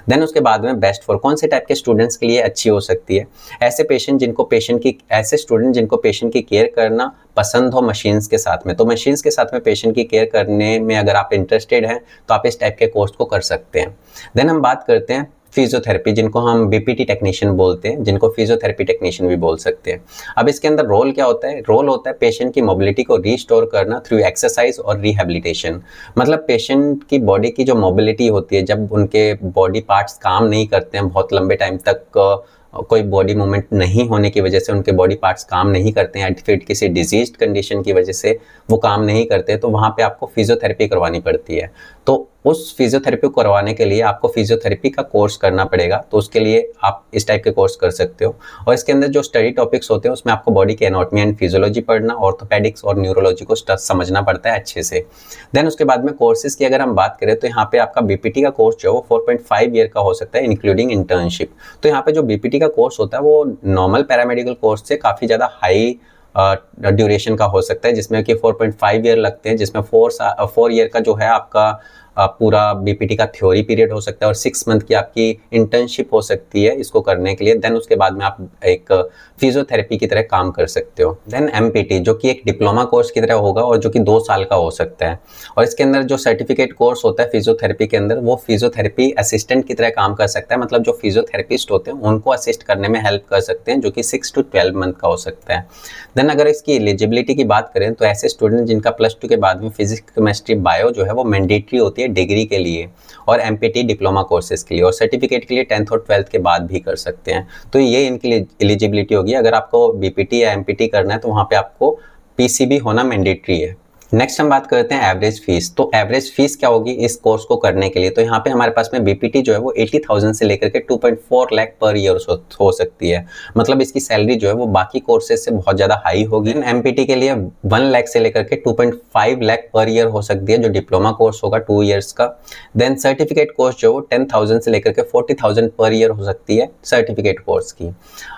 देन उसके बाद में बेस्ट फॉर कौन से टाइप के स्टूडेंट्स के लिए अच्छी हो सकती है, ऐसे स्टूडेंट जिनको पेशेंट की केयर करना पसंद हो मशीन्स के साथ में। तो मशीन्स के साथ में पेशेंट की केयर करने में अगर आप इंटरेस्टेड हैं तो आप इस टाइप के कोर्स को कर सकते हैं। देन हम बात करते हैं फिजियोथेरेपी, जिनको हम बीपीटी टेक्नीशियन बोलते हैं, जिनको फिजियोथेरेपी टेक्नीशियन भी बोल सकते हैं। अब इसके अंदर रोल क्या होता है, रोल होता है पेशेंट की मोबिलिटी को रीस्टोर करना थ्रू एक्सरसाइज और रिहेबिलिटेशन। मतलब पेशेंट की बॉडी की जो मोबिलिटी होती है, जब उनके बॉडी पार्ट्स काम नहीं करते हैं बहुत लंबे टाइम तक, कोई बॉडी मूवमेंट नहीं होने की वजह से उनके बॉडी पार्ट्स काम नहीं करते हैं, फिर किसी डिजीज कंडीशन की वजह से वो काम नहीं करते, तो वहाँ पे आपको फिजियोथेरेपी करवानी पड़ती है। तो उस फिजियोथेरेपी को करवाने के लिए आपको फिजियोथेरेपी का कोर्स करना पड़ेगा, तो उसके लिए आप इस टाइप के कोर्स कर सकते हो। और इसके अंदर जो स्टडी टॉपिक्स होते हैं उसमें आपको बॉडी की एनाटॉमी एंड फिजियोलॉजी पढ़ना, ऑर्थोपेडिक्स और न्यूरोलॉजी को समझना पड़ता है अच्छे से। देन उसके बाद में कोर्सेज की अगर हम बात करें तो यहाँ पे आपका बीपीटी का कोर्स जो है वो 4.5 ईयर का हो सकता है, इंक्लूडिंग इंटर्नशिप। तो यहाँ पे जो बीपीटी का कोर्स होता है वो नॉर्मल पैरामेडिकल कोर्स से काफ़ी ज़्यादा हाई ड्यूरेशन का हो सकता है, जिसमें कि 4.5 ईयर लगते हैं, जिसमें 4 ईयर का जो है आपका पूरा बीपीटी का थ्योरी पीरियड हो सकता है, और 6 मंथ की आपकी इंटर्नशिप हो सकती है इसको करने के लिए। देन उसके बाद में आप एक फिजियोथेरेपी की तरह काम कर सकते हो। देन एमपीटी, जो कि एक डिप्लोमा कोर्स की तरह होगा और जो कि 2 साल का हो सकता है, और इसके अंदर जो सर्टिफिकेट कोर्स होता है फिजियोथेरेपी के अंदर, वो फिजियोथेरेपी असिस्टेंट की तरह काम कर सकता है। मतलब जो फिजियोथेरेपिस्ट होते हैं उनको असिस्ट करने में हेल्प कर सकते हैं, जो कि 6 to 12 मंथ का हो सकता है। देन अगर इसकी एलिजिबिलिटी की बात करें तो ऐसे स्टूडेंट जिनका +2 के बाद में फिजिक्स, केमिस्ट्री, बायो जो है वो मैंडेटरी होती है डिग्री के लिए, और एमपीटी डिप्लोमा कोर्सेज के लिए, और सर्टिफिकेट के लिए 10th और 12th के बाद भी कर सकते हैं। तो ये इनकी एलिजिबिलिटी होगी। अगर आपको बीपीटी या एमपीटी करना है तो वहाँ पे आपको पीसीबी होना मैंडेटरी है। नेक्स्ट हम बात करते हैं एवरेज फीस। तो एवरेज फीस क्या होगी इस कोर्स को करने के लिए, तो यहाँ पे हमारे पास में बीपीटी जो है वो 80,000 से लेकर के 2.4 लाख पर ईयर हो सकती है। मतलब इसकी सैलरी जो है वो बाकी कोर्सेज से बहुत ज़्यादा हाई होगी। एमपीटी के लिए 1 लाख से लेकर के 2.5 लाख पर ईयर हो सकती है, जो डिप्लोमा कोर्स होगा 2 ईयर्स का। देन सर्टिफिकेट कोर्स जो है वो 10,000 से लेकर के 40,000 पर ईयर हो सकती है सर्टिफिकेट कोर्स की।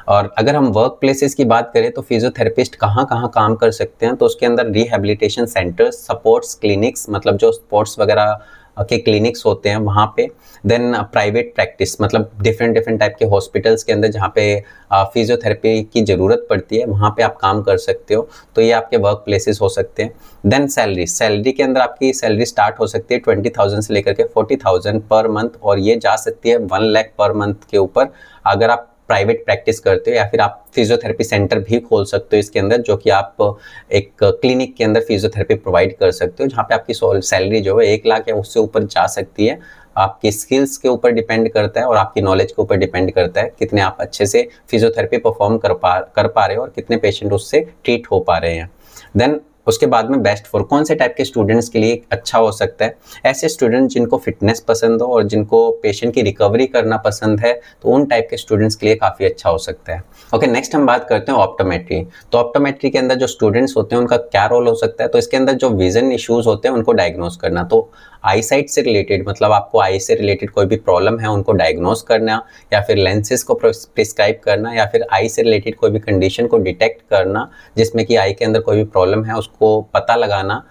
और अगर हम वर्क प्लेसेस की बात करें तो फिजियोथेरेपिस्ट कहाँ कहाँ काम कर सकते हैं, तो उसके अंदर रिहेबिलिटेशन सेंटर्स, सपोर्ट्स क्लिनिक्स, मतलब जो स्पोर्ट्स वगैरह के क्लिनिक्स होते हैं वहाँ पे। देन प्राइवेट प्रैक्टिस, मतलब डिफरेंट टाइप के हॉस्पिटल्स के अंदर जहाँ पे फिजियोथेरेपी की ज़रूरत पड़ती है वहाँ पे आप काम कर सकते हो। तो ये आपके वर्क प्लेसेस हो सकते हैं। देन सैलरी के अंदर आपकी सैलरी स्टार्ट हो सकती है 20,000 से लेकर के 40,000 पर मंथ, और ये जा सकती है 1 लाख पर मंथ के ऊपर अगर आप प्राइवेट प्रैक्टिस करते हो, या फिर आप फिजियोथेरेपी सेंटर भी खोल सकते हो इसके अंदर, जो कि आप एक क्लिनिक के अंदर फिजियोथेरेपी प्रोवाइड कर सकते हो, जहाँ पे आपकी सैलरी जो है 1 लाख या उससे ऊपर जा सकती है। आपकी स्किल्स के ऊपर डिपेंड करता है और आपकी नॉलेज के ऊपर डिपेंड करता है कितने आप अच्छे से फिजियोथेरेपी परफॉर्म कर पा रहे हो और कितने पेशेंट उससे ट्रीट हो पा रहे हैं। देन उसके बाद में बेस्ट फॉर कौन से टाइप के स्टूडेंट्स के लिए अच्छा हो सकता है, ऐसे स्टूडेंट जिनको फिटनेस पसंद हो और जिनको पेशेंट की रिकवरी करना पसंद है, तो उन टाइप के स्टूडेंट्स के लिए काफ़ी अच्छा हो सकता है। ओके, नेक्स्ट हम बात करते हैं ऑप्टोमेट्री। तो ऑप्टोमेट्री के अंदर जो स्टूडेंट्स होते हैं उनका क्या रोल हो सकता है, तो इसके अंदर जो विजन इश्यूज होते हैं उनको डायग्नोस करना। तो आई साइट से रिलेटेड, मतलब आपको आई से रिलेटेड कोई भी प्रॉब्लम है उनको डायग्नोस करना, या फिर लेंसेज को प्रिस्क्राइब करना, या फिर आई से रिलेटेड कोई भी कंडीशन को डिटेक्ट करना जिसमें कि आई के अंदर कोई भी प्रॉब्लम है उसको पता लगाना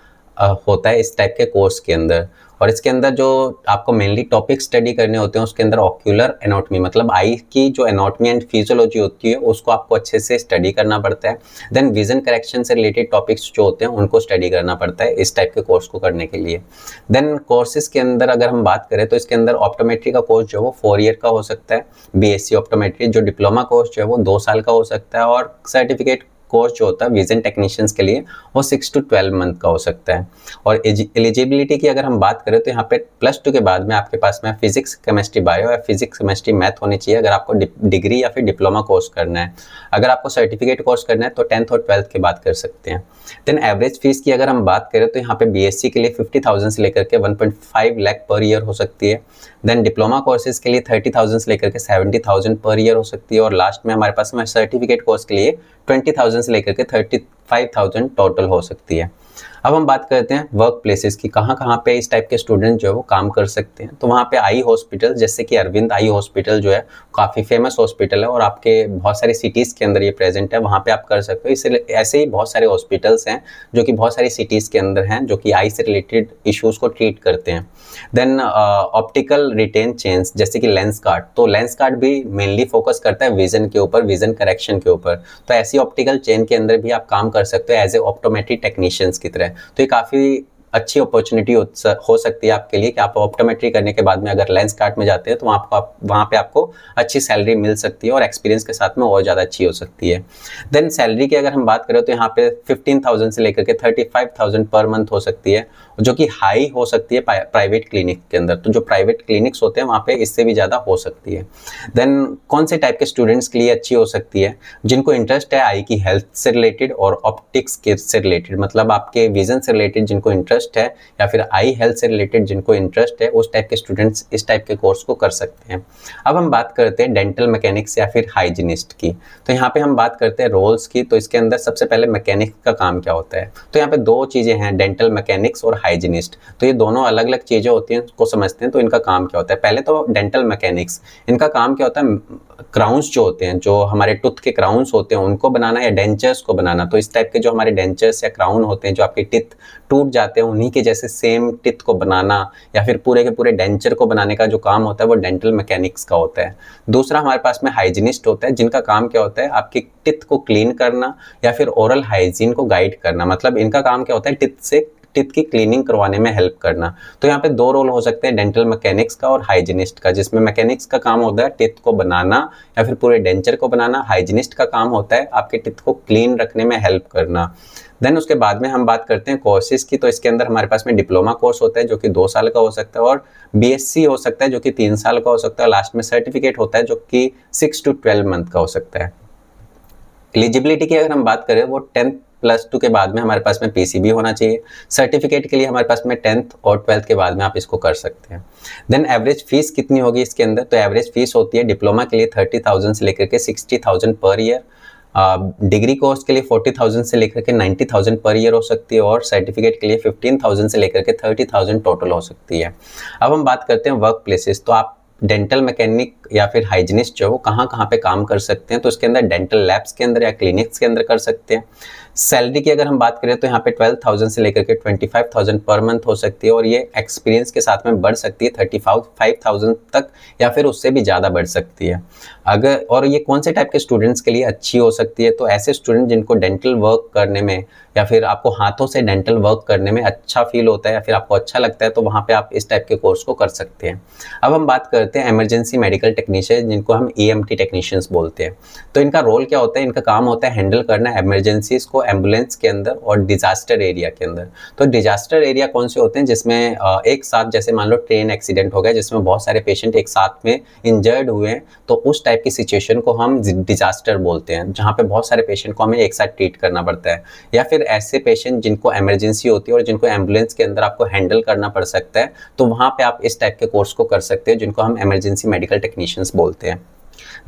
होता है इस टाइप के कोर्स के अंदर। और इसके अंदर जो आपको मेनली टॉपिक स्टडी करने होते हैं उसके अंदर ऑक्यूलर एनाटॉमी, मतलब आई की जो एनाटॉमी एंड फिजियोलॉजी होती है उसको आपको अच्छे से स्टडी करना पड़ता है। देन विजन करेक्शन से रिलेटेड टॉपिक्स जो होते हैं उनको स्टडी करना पड़ता है इस टाइप के कोर्स को करने के लिए। देन कोर्सेज के अंदर अगर हम बात करें तो इसके अंदर ऑप्टोमेट्री का कोर्स जो है वो 4 ईयर का हो सकता है, बीएससी ऑप्टोमेट्री जो डिप्लोमा कोर्स जो है वो 2 साल का हो सकता है, और सर्टिफिकेट कोर्स जो होता है विजन टेक्नीशियंस के लिए वो 6 to 12 मंथ का हो सकता है। और एलिजिबिलिटी की अगर हम बात करें तो यहाँ पे +2 के बाद में आपके पास में फिजिक्स केमिस्ट्री बायो या फिजिक्स केमिस्ट्री मैथ होनी चाहिए अगर आपको डिग्री या फिर डिप्लोमा कोर्स करना है। अगर आपको सर्टिफिकेट कोर्स करना है तो 10th और 12th के बाद कर सकते हैं। देन एवरेज फीस की अगर हम बात करें तो यहाँ पे बीएससी के लिए 50,000 से लेकर के 1.5 लाख पर ईयर हो सकती है। देन डिप्लोमा कोर्सेज के लिए 30,000 से लेकर के 70,000 पर ईयर हो सकती है। और लास्ट में हमारे पास में सर्टिफिकेट कोर्स के लिए 20,000 से लेकर के 35,000 टोटल हो सकती है। अब हम बात करते हैं वर्क प्लेसेस की, कहाँ कहाँ पे इस टाइप के स्टूडेंट जो है वो काम कर सकते हैं। तो वहाँ पे आई हॉस्पिटल जैसे कि अरविंद आई हॉस्पिटल जो है काफ़ी फेमस हॉस्पिटल है और आपके बहुत सारी सिटीज़ के अंदर ये प्रेजेंट है, वहाँ पे आप कर सकते हो। इसलिए ऐसे ही बहुत सारे हॉस्पिटल्स हैं जो कि बहुत सारी सिटीज़ के अंदर हैं जो कि आई से रिलेटेड इश्यूज़ को ट्रीट करते हैं। देन ऑप्टिकल रिटेन चेंज जैसे कि लेंस कार्ड, तो लेंस कार्ड भी मेनली फोकस करता है विजन के ऊपर, विजन करेक्शन के ऊपर। तो ऐसी ऑप्टिकल चेन के अंदर भी आप काम कर सकते हो एज ए ऑप्टोमेट्री टेक्नीशियंस की तरह। तो ये काफ़ी अच्छी अपॉर्चुनिटी हो सकती है आपके लिए कि आप ऑप्टोमेट्री करने के बाद में अगर लेंस कार्ट में जाते हैं तो वहाँ पे आपको अच्छी सैलरी मिल सकती है और एक्सपीरियंस के साथ में और ज़्यादा अच्छी हो सकती है। देन सैलरी की अगर हम बात करें तो यहाँ पे 15,000 से लेकर के 35,000 पर मंथ हो सकती है, जो कि हाई हो सकती है प्राइवेट क्लिनिक के अंदर। तो जो प्राइवेट क्लिनिक्स होते हैं वहाँ पे इससे भी ज़्यादा हो सकती है। देन कौन से टाइप के स्टूडेंट्स के लिए अच्छी हो सकती है? जिनको इंटरेस्ट है आई की हेल्थ से रिलेटेड और ऑप्टिक्स के से रिलेटेड, मतलब आपके विजन से रिलेटेड जिनको इंटरेस्ट है या फिर आई हेल्थ से रिलेटेड जिनको इंटरेस्ट है, उस टाइप के स्टूडेंट्स इस टाइप के कोर्स को कर सकते हैं। अब हम बात करते हैं डेंटल मैकेनिक्स या फिर हाइजीनिस्ट की। तो यहाँ पे हम बात करते हैं रोल्स की। तो इसके अंदर सबसे पहले मैकेनिक का काम क्या होता है? तो यहाँ पे दो चीज़ें हैं, डेंटल मैकेनिक्स और हाइजीनिस्ट। तो ये दोनों अलग अलग चीज़ें होती हैं, उसको समझते हैं। तो इनका काम क्या होता है? पहले तो डेंटल मैकेनिक्स, इनका काम क्या होता है? क्राउन्स जो होते हैं, जो हमारे टूथ के क्राउन्स होते हैं उनको बनाना या डेंचर्स को बनाना। तो इस टाइप के जो हमारे डेंचर्स या क्राउन होते हैं, जो आपके टिथ टूट जाते हैं उन्हीं के जैसे सेम टिथ को बनाना या फिर पूरे के पूरे डेंचर को बनाने का जो काम होता है वो डेंटल मैकेनिक्स का होता है। दूसरा हमारे पास में हाइजीनिस्ट होता है, जिनका काम क्या होता है? आपकी टिथ को क्लीन करना या फिर ओरल हाइजीन को गाइड करना। मतलब इनका काम क्या होता है? टिथ की क्लीनिंग करवाने में हेल्प करना। तो यहाँ पे दो रोल हो सकते हैं, डेंटल मैकेनिक्स का और हाइजीनिस्ट का, जिसमें मैकेनिक्स का काम होता है टिथ को बनाना या फिर पूरे डेंचर को बनाना। हाइजीनिस्ट का काम होता है आपके टिथ को क्लीन रखने में हेल्प करना। देन उसके बाद में हम बात करते हैं कोर्सेज की। तो इसके अंदर हमारे पास में डिप्लोमा कोर्स होता है जो कि 2 साल का हो सकता है, और बीएससी हो सकता है जो कि 3 साल का हो सकता है। लास्ट में सर्टिफिकेट होता है जो कि 6 to 12 मंथ का हो सकता है। एलिजिबिलिटी की अगर हम बात करें वो 10+2 के बाद में हमारे पास में पीसीबी होना चाहिए। सर्टिफिकेट के लिए हमारे पास में 10th और 12th के बाद में आप इसको कर सकते हैं। देन एवरेज फीस कितनी होगी इसके अंदर? तो एवरेज फीस होती है डिप्लोमा के लिए 30,000 से लेकर के 60,000 पर ईयर। डिग्री कोर्स के लिए 40,000 से लेकर के 90,000 पर ईयर हो सकती है, और सर्टिफिकेट के लिए 15,000 से लेकर के 30,000 टोटल हो सकती है। अब हम बात करते हैं वर्क प्लेसेस। तो आप डेंटल मैकेनिक या फिर हाइजीनिस्ट जो है वो कहाँ कहाँ पे काम कर सकते हैं? तो इसके अंदर डेंटल लैब्स के अंदर या क्लिनिक्स के अंदर कर सकते हैं। सैलरी की अगर हम बात करें तो यहाँ पे 12,000 से लेकर के 25,000 पर मंथ हो सकती है, और ये एक्सपीरियंस के साथ में बढ़ सकती है 35,000 तक या फिर उससे भी ज़्यादा बढ़ सकती है। अगर और ये कौन से टाइप के स्टूडेंट्स के लिए अच्छी हो सकती है? तो ऐसे स्टूडेंट जिनको डेंटल वर्क करने में या फिर आपको हाथों से डेंटल वर्क करने में अच्छा फील होता है या फिर आपको अच्छा लगता है, तो वहाँ पे आप इस टाइप के कोर्स को कर सकते हैं। अब हम बात करते हैं इमरजेंसी मेडिकल टेक्नीशियन, जिनको हम EMT टेक्नीशियंस बोलते हैं। तो इनका रोल क्या होता है? इनका काम होता है हैंडल करना इमरजेंसीज को एम्बुलेंस के अंदर और डिजास्टर एरिया के अंदर। तो डिजास्टर एरिया कौन से होते हैं? जिसमें एक साथ, जैसे मान लो ट्रेन एक्सीडेंट हो गया जिसमें बहुत सारे पेशेंट एक साथ में इंजर्ड हुए हैं, तो उस टाइप की सिचुएशन को हम डिजास्टर बोलते हैं, जहाँ पे बहुत सारे पेशेंट को हमें एक साथ ट्रीट करना पड़ता है। या फिर ऐसे पेशेंट जिनको इमरजेंसी होती है और जिनको एम्बुलेंस के अंदर आपको हैंडल करना पड़ सकता है, तो वहाँ पे आप इस टाइप के कोर्स को कर सकते हैं, जिनको हम इमरजेंसी मेडिकल टेक्नीशियंस बोलते हैं।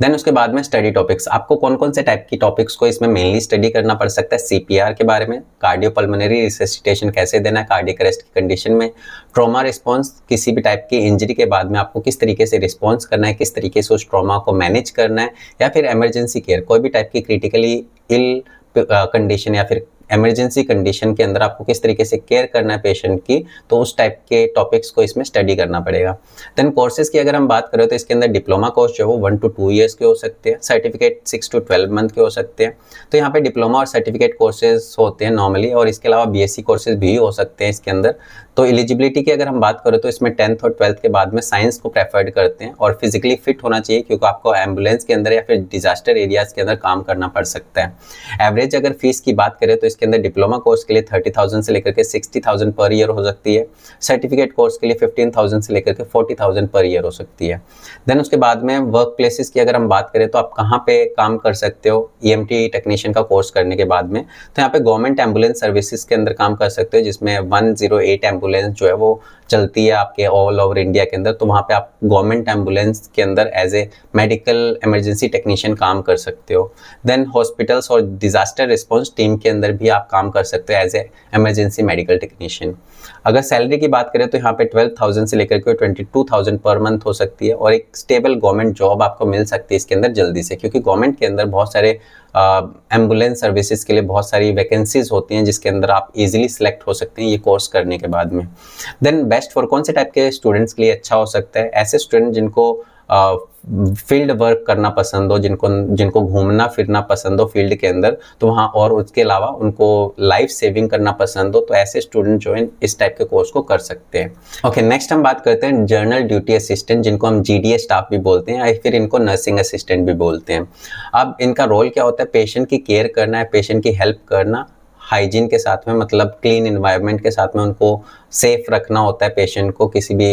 देन उसके बाद में स्टडी टॉपिक्स, आपको कौन कौन से टाइप की टॉपिक्स को इसमें मेनली स्टडी करना पड़ सकता है? CPR के बारे में, कार्डियोपल्मोनरी रिससिटेशन कैसे देना है कार्डियक अरेस्ट की कंडीशन में, ट्रॉमा रिस्पॉन्स, किसी भी टाइप की इंजरी के बाद में आपको किस तरीके से रिस्पॉन्स करना है, किस तरीके से उस ट्रॉमा को मैनेज करना है, या फिर इमरजेंसी केयर, कोई भी टाइप की क्रिटिकली इल कंडीशन या फिर इमरजेंसी कंडीशन के अंदर आपको किस तरीके से केयर करना है पेशेंट की, तो उस टाइप के टॉपिक्स को इसमें स्टडी करना पड़ेगा। देन कोर्सेज की अगर हम बात करें तो इसके अंदर डिप्लोमा कोर्स जो है वो 1 to 2 ईयर्स के हो सकते हैं, सर्टिफिकेट 6 to 12 मंथ के हो सकते हैं। तो यहाँ पे डिप्लोमा और सर्टिफिकेट कोर्सेज होते हैं नॉर्मली, और इसके अलावा बीएससी कोर्सेज भी हो सकते हैं इसके अंदर। तो एलिजिबिलिटी की अगर हम बात करें तो इसमें 10th और 12th के बाद में साइंस को प्रेफर्ड करते हैं, और फिजिकली फिट होना चाहिए क्योंकि आपको एम्बुलेंस के अंदर या फिर डिजास्टर एरियाज के अंदर काम करना पड़ सकता है। एवरेज अगर फीस की बात करें तो इसके अंदर डिप्लोमा कोर्स के लिए 30,000 से लेकर के 60,000 पर ईयर हो सकती है, सर्टिफिकेट कोर्स के लिए 15,000 से लेकर के 40,000 पर ईयर हो सकती है। देन उसके बाद में वर्क प्लेसेस की अगर हम बात करें तो आप कहाँ पे काम कर सकते हो ईएमटी टेक्नीशियन का कोर्स करने के बाद में, तो यहाँ पे गवर्नमेंट एम्बुलेंस सर्विसेज के अंदर काम कर सकते हो, जिसमें 108 एम्बुलेंस जो है वो चलती है आपके ऑल ओवर इंडिया के अंदर। तो वहाँ पे आप गवर्नमेंट एम्बुलेंस के अंदर as a medical emergency technician काम कर सकते हो। देन हॉस्पिटल्स और डिजास्टर रिस्पॉन्स टीम के अंदर भी आप काम कर सकते हो as a emergency medical technician. अगर सैलरी की बात करें तो यहाँ पे 12,000 से लेकर के 22,000 पर मंथ हो सकती है, और एक स्टेबल गवर्नमेंट जॉब आपको मिल सकती है इसके अंदर जल्दी से, क्योंकि गवर्नमेंट के अंदर बहुत सारे एम्बुलेंस सर्विसेज के लिए बहुत सारी वैकेंसीज होती हैं जिसके अंदर आप इजीली सिलेक्ट हो सकते हैं ये कोर्स करने के बाद में। देन बेस्ट फॉर कौन से टाइप के स्टूडेंट्स के लिए अच्छा हो सकता है? ऐसे स्टूडेंट जिनको फील्ड वर्क करना पसंद हो, जिनको घूमना फिरना पसंद हो फील्ड के अंदर, तो वहाँ, और उसके अलावा उनको लाइफ सेविंग करना पसंद हो, तो ऐसे स्टूडेंट जो है इस टाइप के कोर्स को कर सकते हैं। ओके, नेक्स्ट हम बात करते हैं जनरल ड्यूटी असिस्टेंट, जिनको हम जीडीए स्टाफ भी बोलते हैं, या फिर इनको नर्सिंग असिस्टेंट भी बोलते हैं। अब इनका रोल क्या होता है? पेशेंट की केयर करना है, पेशेंट की हेल्प करना, हाइजीन के साथ में, मतलब क्लीन इन्वायरमेंट के साथ में उनको सेफ रखना होता है पेशेंट को किसी भी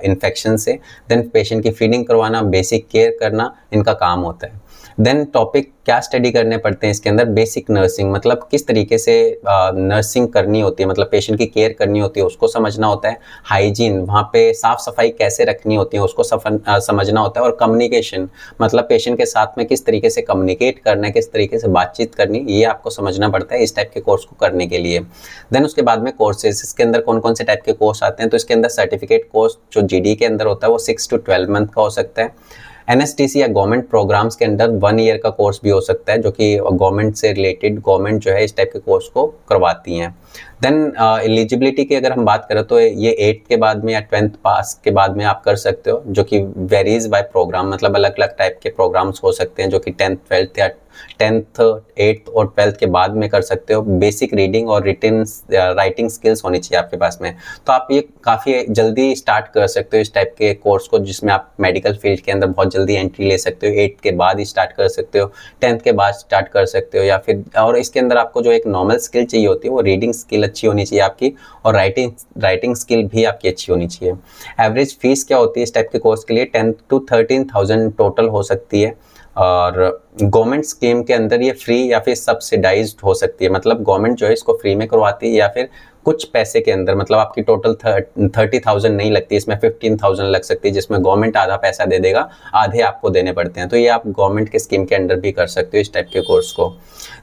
इन्फेक्शन से। देन पेशेंट की फीडिंग करवाना, बेसिक केयर करना इनका काम होता है। देन टॉपिक क्या स्टडी करने पड़ते हैं इसके अंदर? बेसिक नर्सिंग, मतलब किस तरीके से नर्सिंग करनी होती है, मतलब पेशेंट की केयर करनी होती है उसको समझना होता है। हाइजीन, वहाँ पे साफ सफाई कैसे रखनी होती है उसको समझना होता है। और कम्युनिकेशन, मतलब पेशेंट के साथ में किस तरीके से कम्युनिकेट करना है, किस तरीके से बातचीत करनी, ये आपको समझना पड़ता है इस टाइप के कोर्स को करने के लिए। देन उसके बाद में कोर्सेज, इसके अंदर कौन कौन से टाइप के कोर्स आते हैं? तो इसके अंदर सर्टिफिकेट कोर्स जो जीडी के अंदर होता है वो 6 to 12 मंथ का हो सकता है। एनएसटीसी या गवर्नमेंट प्रोग्राम्स के अंदर 1 ईयर का कोर्स भी हो सकता है, जो कि गवर्नमेंट से रिलेटेड, गवर्नमेंट जो है इस टाइप के कोर्स को करवाती हैं। देन एलिजिबिलिटी की अगर हम बात करें तो ये 8th के बाद में या 10th पास के बाद में आप कर सकते हो, जो कि वेरीज बाय प्रोग्राम, मतलब अलग अलग टाइप के प्रोग्राम्स हो सकते हैं जो कि 10th 12th या 10th 8th और 12th के बाद में कर सकते हो। बेसिक रीडिंग और रिटन राइटिंग स्किल्स होनी चाहिए आपके पास में, तो आप ये काफ़ी जल्दी स्टार्ट कर सकते हो इस टाइप के कोर्स को, जिसमें आप मेडिकल फील्ड के अंदर बहुत जल्दी एंट्री ले सकते हो। 8th के बाद ही स्टार्ट कर सकते हो, 10th के बाद स्टार्ट कर सकते हो, या फिर, और इसके अंदर आपको जो एक नॉर्मल स्किल चाहिए होती है वो रीडिंग स्किल अच्छी होनी चाहिए आपकी, और राइटिंग स्किल भी आपकी अच्छी होनी चाहिए। एवरेज फीस क्या होती है इस टाइप के कोर्स के लिए? 10 to 13,000 टोटल हो सकती है, और गवर्नमेंट स्कीम के अंदर ये फ्री या फिर सब्सिडाइज्ड हो सकती है, मतलब गवर्नमेंट जो है इसको फ्री में करवाती है, या फिर कुछ पैसे के अंदर, मतलब आपकी टोटल 30,000 नहीं लगती, इसमें 15,000 लग सकती है, जिसमें गवर्नमेंट आधा पैसा दे देगा, आधे आपको देने पड़ते हैं। तो ये आप गवर्नमेंट के स्कीम के अंडर भी कर सकते हो इस टाइप के कोर्स को।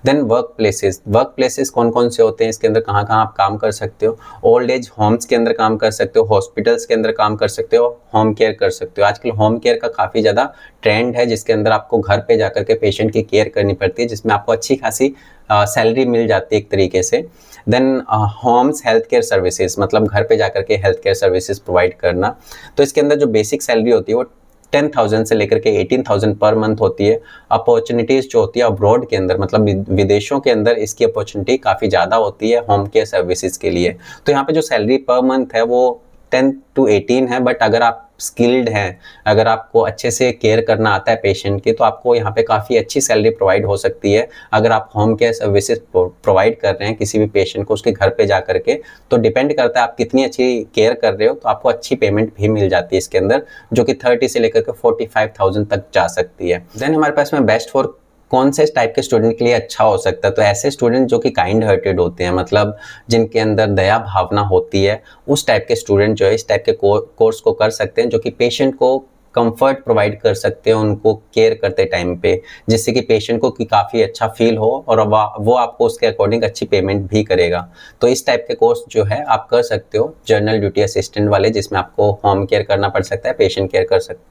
देन वर्क प्लेसेस कौन कौन से होते हैं इसके अंदर, कहाँ कहाँ आप काम कर सकते हो? ओल्ड एज होम्स के अंदर काम कर सकते हो, हॉस्पिटल्स के अंदर काम कर सकते हो, होम केयर कर सकते हो। आजकल होम केयर का काफ़ी ज़्यादा ट्रेंड है, जिसके अंदर आपको घर पे जाकर के पेशेंट की केयर करनी पड़ती है, जिसमें आपको अच्छी खासी सैलरी मिल जाती है एक तरीके से। Then homes health care services, मतलब घर पे जाकर के हेल्थ केयर सर्विसेज प्रोवाइड करना। तो इसके अंदर जो बेसिक सैलरी होती है वो 10,000 से लेकर के 18,000 पर मंथ होती है। अपॉर्चुनिटीज़ जो होती है अब्रॉड के अंदर, मतलब विदेशों के अंदर इसकी अपॉर्चुनिटी काफ़ी ज़्यादा होती है होम केयर सर्विसेज के लिए। तो यहाँ पे जो सैलरी पर मंथ है वो 10 to 18 है, बट अगर आप स्किल्ड हैं, अगर आपको अच्छे से केयर करना आता है पेशेंट की, तो आपको यहाँ पे काफ़ी अच्छी सैलरी प्रोवाइड हो सकती है। अगर आप होम केयर सर्विसेज प्रोवाइड कर रहे हैं किसी भी पेशेंट को उसके घर पे जा करके, तो डिपेंड करता है आप कितनी अच्छी केयर कर रहे हो, तो आपको अच्छी पेमेंट भी मिल जाती है इसके अंदर, जो कि 30 से लेकर के 45,000 तक जा सकती है। देन हमारे पास में बेस्ट फॉर कौन से टाइप के स्टूडेंट के लिए अच्छा हो सकता है? तो ऐसे स्टूडेंट जो कि काइंड हार्टेड होते हैं, मतलब जिनके अंदर दया भावना होती है, उस टाइप के स्टूडेंट जो है इस टाइप के कोर्स को कर सकते हैं, जो कि पेशेंट को कंफर्ट प्रोवाइड कर सकते हैं उनको केयर करते टाइम पे, जिससे कि पेशेंट को काफ़ी अच्छा फील हो, और वो आपको उसके अकॉर्डिंग अच्छी पेमेंट भी करेगा। तो इस टाइप के कोर्स जो है आप कर सकते हो, जनरल ड्यूटी असिस्टेंट वाले, जिसमें आपको होम केयर करना पड़ सकता है, पेशेंट केयर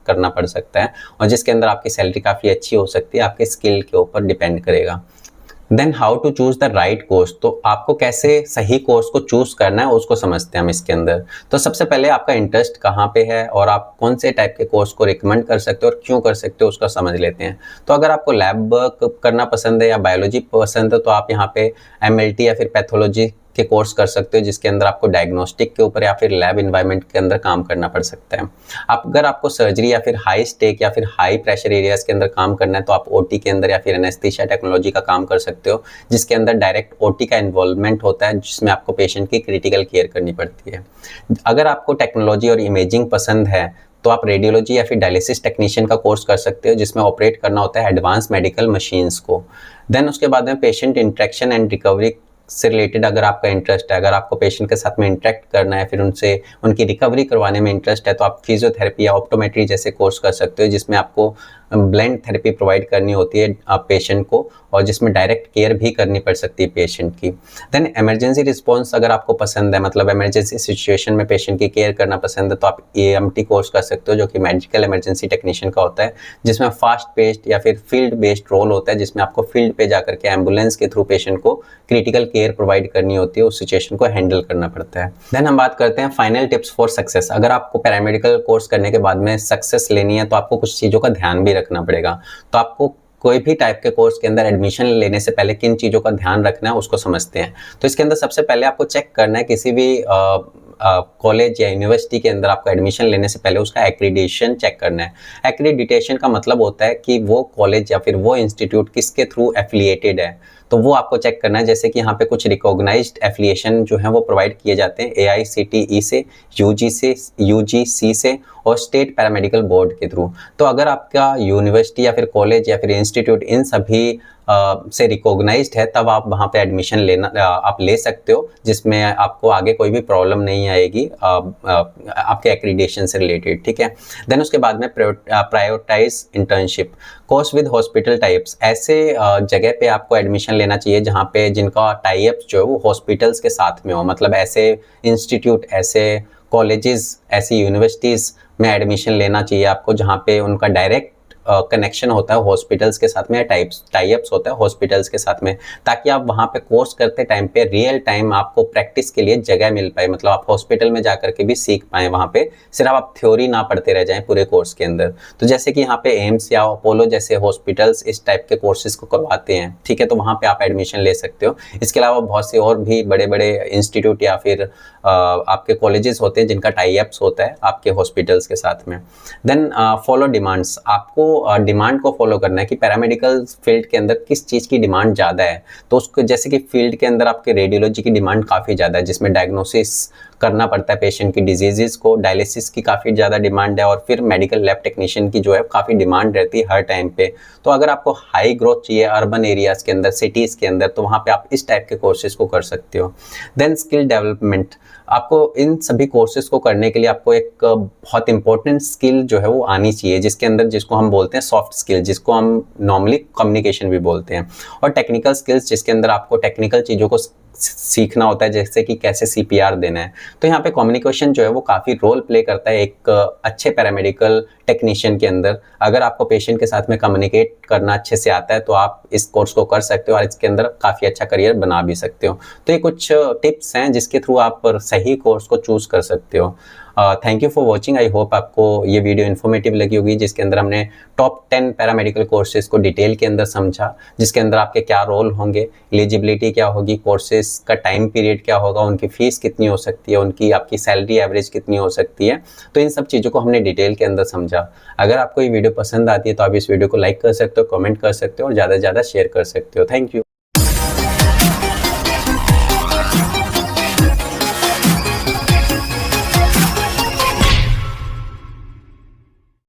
करना पड़ सकता है, और जिसके अंदर आपकी सैलरी काफ़ी अच्छी हो सकती है, आपके स्किल के ऊपर डिपेंड करेगा। Then how to choose the right course, तो आपको कैसे सही कोर्स को चूज करना है उसको समझते हैं हम इसके अंदर। तो सबसे पहले आपका इंटरेस्ट कहाँ पे है और आप कौन से टाइप के कोर्स को रिकमेंड कर सकते हो और क्यों कर सकते हो उसका समझ लेते हैं। तो अगर आपको लैब करना पसंद है या बायोलॉजी पसंद है तो आप यहाँ पे MLT या फिर पैथोलॉजी के कोर्स कर सकते हो, जिसके अंदर आपको डायग्नोस्टिक के ऊपर या फिर लैब इन्वायरमेंट के अंदर काम करना पड़ सकता है। अगर आपको सर्जरी या फिर हाई स्टेक या फिर हाई प्रेशर एरियाज के अंदर काम करना है तो आप OT के अंदर या फिर एनेस्थीसिया टेक्नोलॉजी का काम कर सकते हो, जिसके अंदर डायरेक्ट OT का इन्वॉल्वमेंट होता है, जिसमें आपको पेशेंट की क्रिटिकल केयर करनी पड़ती है। अगर आपको टेक्नोलॉजी और इमेजिंग पसंद है तो आप रेडियोलॉजी या फिर डायलिसिस टेक्नीशियन का कोर्स कर सकते हो, जिसमें ऑपरेट करना होता है एडवांस मेडिकल मशीन्स को। देन उसके बाद में पेशेंट इंटरेक्शन एंड रिकवरी से रिलेटेड अगर आपका इंटरेस्ट है, अगर आपको पेशेंट के साथ में इंटरेक्ट करना है, फिर उनसे उनकी रिकवरी करवाने में इंटरेस्ट है, तो आप फिजियोथेरेपी या ऑप्टोमेट्री जैसे कोर्स कर सकते हो, जिसमें आपको ब्लेंड थेरेपी प्रोवाइड करनी होती है पेशेंट को और जिसमें डायरेक्ट केयर भी करनी पड़ सकती है पेशेंट की। देन इमरजेंसी रिस्पॉन्स अगर आपको पसंद है, मतलब इमरजेंसी सिचुएशन में पेशेंट की केयर करना पसंद है, तो आप AMT कोर्स कर सकते हो, जो कि मेडिकल इमरजेंसी टेक्नीशियन का होता है, जिसमें फास्ट पेस्ड या फिर फील्ड बेस्ड रोल होता है, जिसमें आपको फील्ड पे जाकर के एम्बुलेंस के थ्रू पेशेंट को क्रिटिकल केयर प्रोवाइड करनी होती है, उस सिचुएशन को हैंडल करना पड़ता है। देन हम बात करते हैं फाइनल टिप्स फॉर सक्सेस। अगर आपको पैरामेडिकल कोर्स करने के बाद में सक्सेस लेनी है तो आपको कुछ चीज़ों का ध्यान भी रखना पड़ेगा। तो आपको कोई भी टाइप के कोर्स के अंदर एडमिशन लेने से पहले किन चीज़ों का ध्यान रखना है उसको समझते हैं। तो इसके अंदर सबसे पहले आपको चेक करना है किसी भी कॉलेज या यूनिवर्सिटी के अंदर आपको एडमिशन लेने से पहले उसका एक्रीडिटेशन चेक करना है। एक्रीडिटेशन का मतलब होता है कि वो कॉलेज या फिर वो इंस्टीट्यूट किसके थ्रू एफिलिएटेड है, तो वो आपको चेक करना है। जैसे कि यहाँ पे कुछ रिकॉग्नाइज्ड एफिलिएशन जो है वो प्रोवाइड किए जाते हैं AICTE से, UGC से और स्टेट पैरामेडिकल बोर्ड के थ्रू। तो अगर आपका यूनिवर्सिटी या फिर कॉलेज या फिर इंस्टीट्यूट इन सभी से रिकॉग्नाइज्ड है, तब आप वहाँ पे एडमिशन लेना आप ले सकते हो, जिसमें आपको आगे कोई भी प्रॉब्लम नहीं आएगी आपके एक्रीडिटेशन से रिलेटेड, ठीक है। देन उसके बाद में prioritize internship course with hospital types. ऐसे जगह पे आपको एडमिशन लेना चाहिए जहाँ पे जिनका टाइप्स जो है वो हॉस्पिटल्स के साथ में हो, मतलब ऐसे इंस्टीट्यूट, ऐसे कॉलेजेस, ऐसी यूनिवर्सिटीज़ में एडमिशन लेना चाहिए आपको जहाँ पे उनका डायरेक्ट कनेक्शन होता है हॉस्पिटल्स के साथ में या टाइप्स होता है हॉस्पिटल्स के साथ में, ताकि आप वहाँ पे कोर्स करते टाइम पे रियल टाइम आपको प्रैक्टिस के लिए जगह मिल पाए, मतलब आप हॉस्पिटल में जाकर के भी सीख पाएँ वहाँ पे, सिर्फ आप थ्योरी ना पढ़ते रह जाएं पूरे कोर्स के अंदर। तो जैसे कि यहाँ पे एम्स या अपोलो जैसे हॉस्पिटल्स इस टाइप के कोर्सेज को करवाते हैं, ठीक है, तो वहाँ पे आप एडमिशन ले सकते हो। इसके अलावा बहुत से और भी बड़े बड़े इंस्टीट्यूट या फिर आपके कॉलेजेस होते हैं जिनका टाइप्स होता है आपके हॉस्पिटल्स के साथ में। देन फॉलो डिमांड्स, आपको डिमांड को फॉलो करना है कि पैरामेडिकल फील्ड के अंदर किस चीज़ की डिमांड ज़्यादा है। तो उसको जैसे कि फील्ड के अंदर आपके रेडियोलॉजी की डिमांड काफ़ी ज़्यादा है, जिसमें डायग्नोसिस करना पड़ता है पेशेंट की डिजीज़ को, डायलिसिस की काफ़ी ज़्यादा डिमांड है, और फिर मेडिकल लैब टेक्नीशियन की जो है काफ़ी डिमांड रहती है हर टाइम पे। तो अगर आपको हाई ग्रोथ चाहिए अर्बन एरियाज़ के अंदर, सिटीज़ के अंदर, तो वहाँ पे आप इस टाइप के कोर्सेज को कर सकते हो। देन स्किल डेवलपमेंट, आपको इन सभी कोर्सेज को करने के लिए आपको एक बहुत इंपॉर्टेंट स्किल जो है वो आनी चाहिए, जिसके अंदर जिसको हम बोलते हैं सॉफ्ट स्किल, जिसको हम नॉर्मली कम्युनिकेशन भी बोलते हैं, और टेक्निकल स्किल्स जिसके अंदर आपको टेक्निकल चीज़ों को सीखना होता है, जैसे कि कैसे CPR देना है। तो यहाँ पे कम्युनिकेशन जो है वो काफ़ी रोल प्ले करता है एक अच्छे पैरामेडिकल टेक्नीशियन के अंदर। अगर आपको पेशेंट के साथ में कम्युनिकेट करना अच्छे से आता है तो आप इस कोर्स को कर सकते हो और इसके अंदर काफ़ी अच्छा करियर बना भी सकते हो। तो ये कुछ टिप्स हैं जिसके थ्रू आप सही कोर्स को चूज़ कर सकते हो। Thank you for watching. I hope आपको ये वीडियो इन्फॉर्मेटिव लगी होगी, जिसके अंदर हमने टॉप 10 पैरामेडिकल कोर्सेज को डिटेल के अंदर समझा, जिसके अंदर आपके क्या रोल होंगे, एलिजिबिलिटी क्या होगी, कोर्सेज का टाइम पीरियड क्या होगा, उनकी फ़ीस कितनी हो सकती है, उनकी आपकी सैलरी एवरेज कितनी हो सकती है। तो इन सब चीज़ों को हमने डिटेल के अंदर समझा। अगर आपको ये वीडियो पसंद आती है तो आप इस वीडियो को लाइक कर सकते हो, कमेंट कर सकते हो और ज़्यादा से ज़्यादा शेयर कर सकते हो। Thank you.